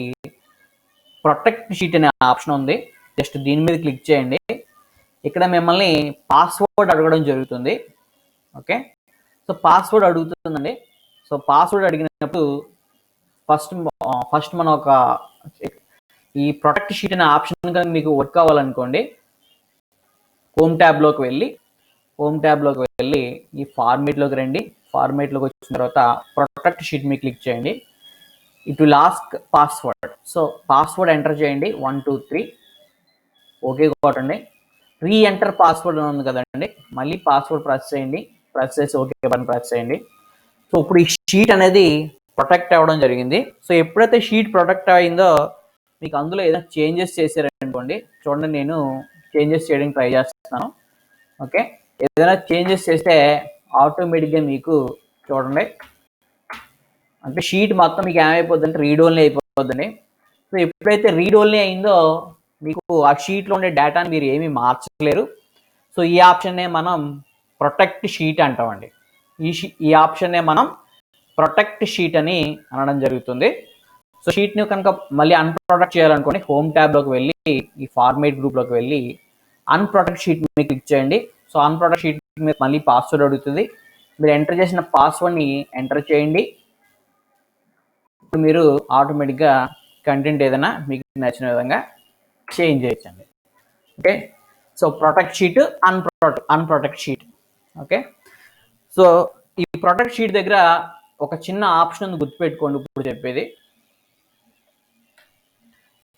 ప్రొటెక్ట్ షీట్ అనే ఆప్షన్ ఉంది. జస్ట్ దీని మీద క్లిక్ చేయండి. ఇక్కడ మిమ్మల్ని పాస్వర్డ్ అడగడం జరుగుతుంది. ఓకే, సో పాస్వర్డ్ అడుగుతుందండి. సో పాస్వర్డ్ అడిగినప్పుడు ఫస్ట్ మనం ఒక ఈ ప్రొటెక్ట్ షీట్ అనే ఆప్షన్ కనుక మీకు వర్క్ అవ్వాలనుకోండి, హోమ్ ట్యాబ్లోకి వెళ్ళి ఈ ఫార్మేట్లోకి రండి. ఫార్మేట్లోకి వచ్చిన తర్వాత ప్రొటెక్ట్ షీట్ మీద క్లిక్ చేయండి. It will ask password. So password enter చేయండి 1 2 3. ఓకే కొట్టండి. ఎంటర్ పాస్వర్డ్ ఉంది కదండి, మళ్ళీ పాస్వర్డ్ ప్రెస్ చేయండి. ప్రెస్ చేసి ఓకే బటన్ ప్రెస్ చేయండి. సో ఇప్పుడు ఈ షీట్ అనేది ప్రొటెక్ట్ అవ్వడం జరిగింది. సో ఎప్పుడైతే షీట్ ప్రొటెక్ట్ అయిందో మీకు అందులో ఏదైనా చేంజెస్ చేశారనుకోండి, చూడండి నేను చేంజెస్ చేయడానికి ట్రై చేస్తున్నాను. ఓకే, ఏదైనా చేంజెస్ చేస్తే ఆటోమేటిక్గా మీకు చూడండి, అంటే షీట్ మొత్తం మీకు ఏమైపోద్ది అంటే రీడ్ ఓన్లీ అయిపోద్దండి. సో ఎప్పుడైతే రీడ్ ఓన్లీ అయిందో మీకు ఆ షీట్లో ఉండే డేటాని మీరు ఏమీ మార్చలేరు. సో ఈ ఆప్షన్నే మనం ప్రొటెక్ట్ షీట్ అంటామండి. ఈ ఆప్షన్నే మనం ప్రొటెక్ట్ షీట్ అని అనడం జరుగుతుంది. సో షీట్ని కనుక మళ్ళీ అన్ప్రొటెక్ట్ చేయాలనుకోండి, హోమ్ ట్యాబ్లోకి వెళ్ళి ఈ ఫార్మేట్ గ్రూప్లోకి వెళ్ళి అన్ప్రొటెక్ట్ షీట్ మీద క్లిక్ చేయండి. సో అన్ప్రొటెక్ట్ షీట్ మీద మళ్ళీ పాస్వర్డ్ అడుగుతుంది. మీరు ఎంటర్ చేసిన పాస్వర్డ్ని ఎంటర్ చేయండి. ఇప్పుడు మీరు ఆటోమేటిక్గా కంటెంట్ ఏదైనా మీకు నచ్చిన విధంగా చేంజ్ చేయొచ్చండి. Okay, so protect sheet, unprotect sheet. Okay, so ఈ ప్రొటెక్ట్ షీట్ దగ్గర ఒక చిన్న ఆప్షన్ ఉంది, గుర్తుపెట్టుకోండి. ఇప్పుడు చెప్పేది,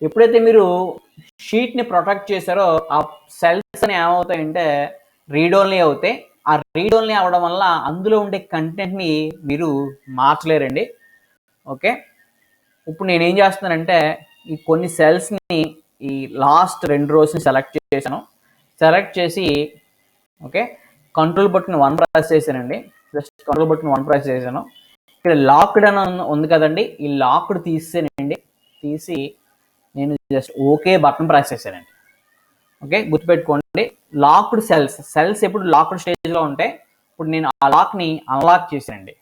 ఎప్పుడైతే మీరు షీట్ని ప్రొటెక్ట్ చేశారో ఆ సెల్స్ అని ఏమవుతాయంటే రీడ్ ఓన్లీ అవుతాయి. ఆ రీడ్ ఓన్లీ అవడం వల్ల అందులో ఉండే కంటెంట్ని మీరు మార్చలేరండి. ఓకే, ఇప్పుడు నేనేం చేస్తున్నానంటే ఈ కొన్ని సెల్స్ని ఈ లాస్ట్ 2 రోస్ని సెలెక్ట్ చేశాను. సెలెక్ట్ చేసి ఓకే కంట్రోల్ బటన్ 1 ప్రెస్ చేశానండి. జస్ట్ కంట్రోల్ బటన్ 1 ప్రెస్ చేశాను. ఇక్కడ లాక్డ్ అని ఉంది కదండి, ఈ లాక్డ్ తీసేనండి. తీసి నేను జస్ట్ ఓకే బటన్ ప్రెస్ చేశానండి. ఓకే, గుర్తుపెట్టుకోండి, లాక్డ్ సెల్స్ ఎప్పుడు లాక్డ్ స్టేజ్లో ఉంటాయి. ఇప్పుడు నేను ఆ లాక్ని అన్లాక్ చేశానండి.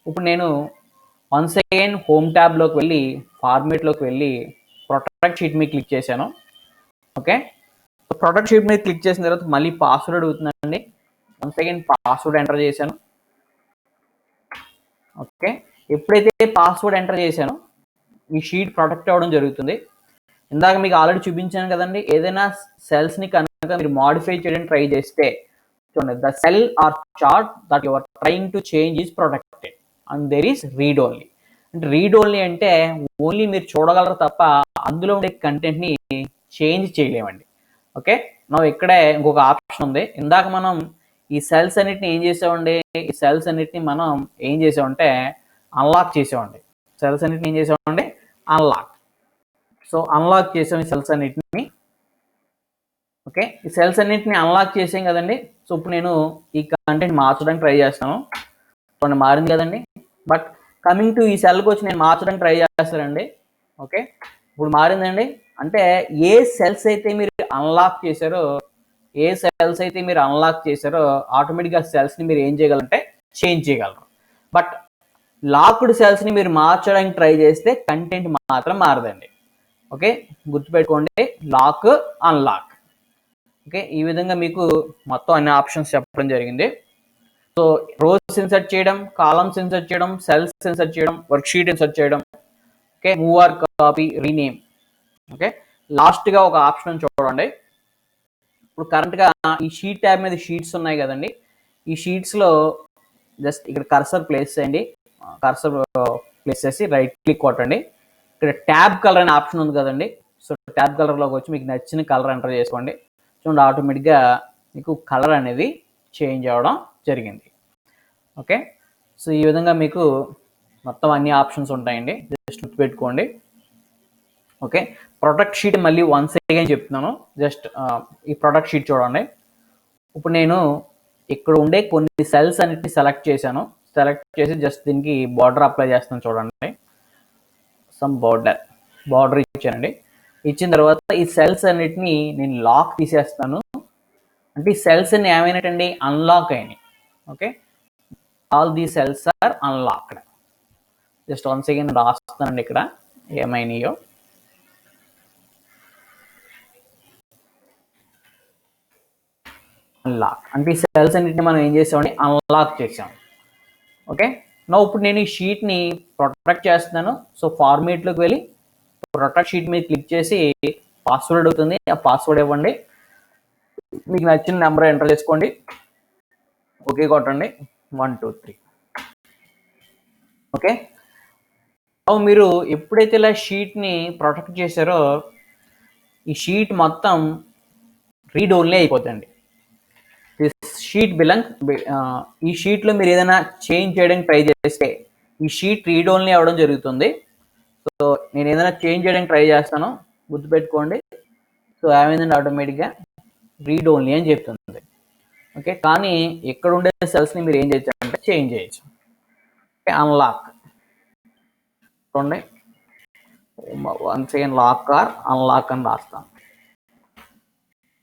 ఇప్పుడు నేను వన్స్ అగైన్ హోమ్ ట్యాబ్లోకి వెళ్ళి ఫార్మేట్లోకి వెళ్ళి ప్రొటెక్ట్ షీట్ మీద క్లిక్ చేశాను. ఓకే, ప్రొటెక్ట్ షీట్ మీద క్లిక్ చేసిన తర్వాత మళ్ళీ పాస్వర్డ్ అడుగుతుందండి. వన్స్ అగైన్ పాస్వర్డ్ ఎంటర్ చేశాను. ఓకే, ఎప్పుడైతే పాస్వర్డ్ ఎంటర్ చేశానో ఈ షీట్ ప్రొటెక్ట్ అవ్వడం జరుగుతుంది. ఇందాక మీకు ఆల్రెడీ చూపించాను కదండి, ఏదైనా సెల్స్ని కనుక మీరు మాడిఫై చేయడానికి ట్రై చేస్తే చూడండి, the cell or chart that you are trying to change is protected and there is read only. అంటే రీడ్ ఓన్లీ అంటే ఓన్లీ మీరు చూడగలరు తప్ప అందులో ఉండే కంటెంట్ని చేంజ్ చేయలేమండి. ఓకే, ఇక్కడే ఇంకొక ఆప్షన్ ఉంది. ఇందాక మనం ఈ సెల్స్ అన్నిటిని ఏం చేసామండి, ఈ సెల్స్ అన్నిటిని మనం ఏం చేసామంటే అన్లాక్ చేసామండి. సెల్స్ అన్నిటిని ఏం చేసామండి, అన్లాక్. సో అన్లాక్ చేసాం ఈ సెల్స్ అన్నిటిని. ఓకే, ఈ సెల్స్ అన్నిటిని అన్లాక్ చేసాం కదండి. సో ఇప్పుడు నేను ఈ కంటెంట్ మార్చడానికి ట్రై చేస్తాను. చూడండి మారింది కదండి. బట్ కమింగ్ టు ఈ సెల్కి వచ్చి నేను మార్చడానికి ట్రై చేస్తానండి. ఓకే, ఇప్పుడు మారిందండి. అంటే ఏ సెల్స్ అయితే మీరు అన్లాక్ చేశారో ఆటోమేటిక్గా సెల్స్ని మీరు ఏం చేయగలంటే చేంజ్ చేయగలరు. బట్ లాక్డ్ సెల్స్ని మీరు మార్చడానికి ట్రై చేస్తే కంటెంట్ మాత్రం మారదండి. ఓకే, గుర్తుపెట్టుకోండి, లాక్ అన్లాక్. ఓకే, ఈ విధంగా మీకు మొత్తం అన్ని ఆప్షన్స్ చెప్పడం జరిగింది. సో రోస్ ఇన్సర్ట్ చేయడం, కాలమ్స్ ఇన్సర్ట్ చేయడం, సెల్స్ ఇన్సర్ట్ చేయడం, వర్క్షీట్ ఇన్సర్ట్ చేయడం. Okay, move or copy, rename. Okay, లాస్ట్గా ఒక ఆప్షన్ చూడండి. ఇప్పుడు కరెంట్గా ఈ షీట్ ట్యాబ్ మీద షీట్స్ ఉన్నాయి కదండి. ఈ షీట్స్లో జస్ట్ ఇక్కడ కర్సర్ ప్లేస్ చేయండి. కర్సర్ ప్లేస్ చేసి రైట్ క్లిక్ కొట్టండి. ఇక్కడ ట్యాబ్ కలర్ అనే ఆప్షన్ ఉంది కదండి. సో ట్యాబ్ కలర్లోకి వచ్చి మీకు నచ్చిన కలర్ ఎంటర్ చేసుకోండి. చూడండి ఆటోమేటిక్గా మీకు కలర్ అనేది చేంజ్ అవ్వడం జరిగింది. ఓకే, సో ఈ విధంగా మీకు మొత్తం అన్ని ఆప్షన్స్ ఉంటాయండి. జస్ట్ గుర్తుపెట్టుకోండి. ఓకే, ప్రొటెక్ట్ షీట్ మళ్ళీ వన్స్ అగైన్ చెప్తున్నాను. జస్ట్ ఈ ప్రొటెక్ట్ షీట్ చూడండి. ఇప్పుడు నేను ఇక్కడ ఉండే కొన్ని సెల్స్ అన్నిటిని సెలెక్ట్ చేశాను. సెలెక్ట్ చేసి జస్ట్ దీనికి బార్డర్ అప్లై చేస్తాను. చూడండి, సమ్ బార్డర్ ఇచ్చానండి. ఇచ్చిన తర్వాత ఈ సెల్స్ అన్నిటిని నేను లాక్ తీసేస్తాను. అంటే ఈ సెల్స్ అన్ని ఏమైనట్టండి, అన్లాక్ అయినాయి. Okay, all the cells are unlocked. Just once again రాస్తానండి ఇక్కడ ఏమైనాయో. అన్లాక్ అంటే ఈ సెల్స్ అన్నిటిని మనం ఏం చేసామండి, అన్లాక్ చేసాం. ఓకే, ఇప్పుడు నేను ఈ షీట్ని ప్రొటెక్ట్ చేస్తున్నాను. సో ఫార్మేట్లోకి వెళ్ళి ప్రొటెక్ట్ షీట్ మీద క్లిక్ చేసి పాస్వర్డ్ అడుగుతుంది. ఆ పాస్వర్డ్ ఇవ్వండి. మీకు నచ్చిన నెంబర్ ఎంటర్ చేసుకోండి. ఓకే కొట్టండి 1 2 3. ఓకే, మీరు ఎప్పుడైతే ఇలా షీట్ని ప్రొటెక్ట్ చేశారో ఈ షీట్ మొత్తం రీడ్ ఓన్లీ అయిపోతుంది. షీట్ ఈ షీట్లో మీరు ఏదైనా చేంజ్ చేయడానికి ట్రై చేస్తే ఈ షీట్ రీడ్ ఓన్లీ అవ్వడం జరుగుతుంది. సో నేను ఏదైనా చేంజ్ చేయడానికి ట్రై చేస్తాను, గుర్తుపెట్టుకోండి. సో ఏమైందంటే ఆటోమేటిక్గా రీడ్ ఓన్లీ అని చెప్తుంది. ఓకే, కానీ ఇక్కడ ఉండే సెల్స్ని మీరు ఏం చేయొచ్చు అంటే చేంజ్ చేయొచ్చు. ఓకే, అన్లాక్ చూడండి, once again lock or unlock అని రాస్తాను.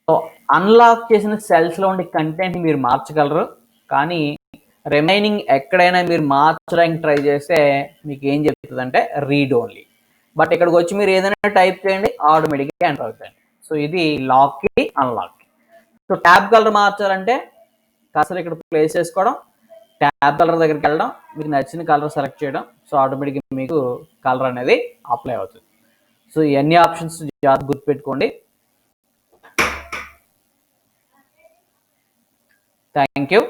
సో అన్లాక్ చేసిన సెల్స్లో ఉండే కంటెంట్ మీరు మార్చగలరు, కానీ రిమైనింగ్ ఎక్కడైనా మీరు మార్చడానికి ట్రై చేస్తే మీకు ఏం చెప్తుంది అంటే రీడ్ ఓన్లీ. బట్ ఇక్కడికి వచ్చి మీరు ఏదైనా టైప్ చేయండి, ఆటోమేటిక్గా ఎంటర్ అవుతుంది. సో ఇది లాక్కి అన్లాక్కి. సో ట్యాబ్ కలర్ మార్చాలంటే కాస్త ఇక్కడ ప్లేస్ చేసుకోవడం, ట్యాబ్ కలర్ దగ్గరికి వెళ్ళడం, మీకు నచ్చిన కలర్ సెలెక్ట్ చేయడం. సో ఆటోమేటిక్గా మీకు కలర్ అనేది అప్లై అవుతుంది. సో ఇవన్నీ ఆప్షన్స్ జాగ్రత్తగా గుర్తుపెట్టుకోండి. Thank you.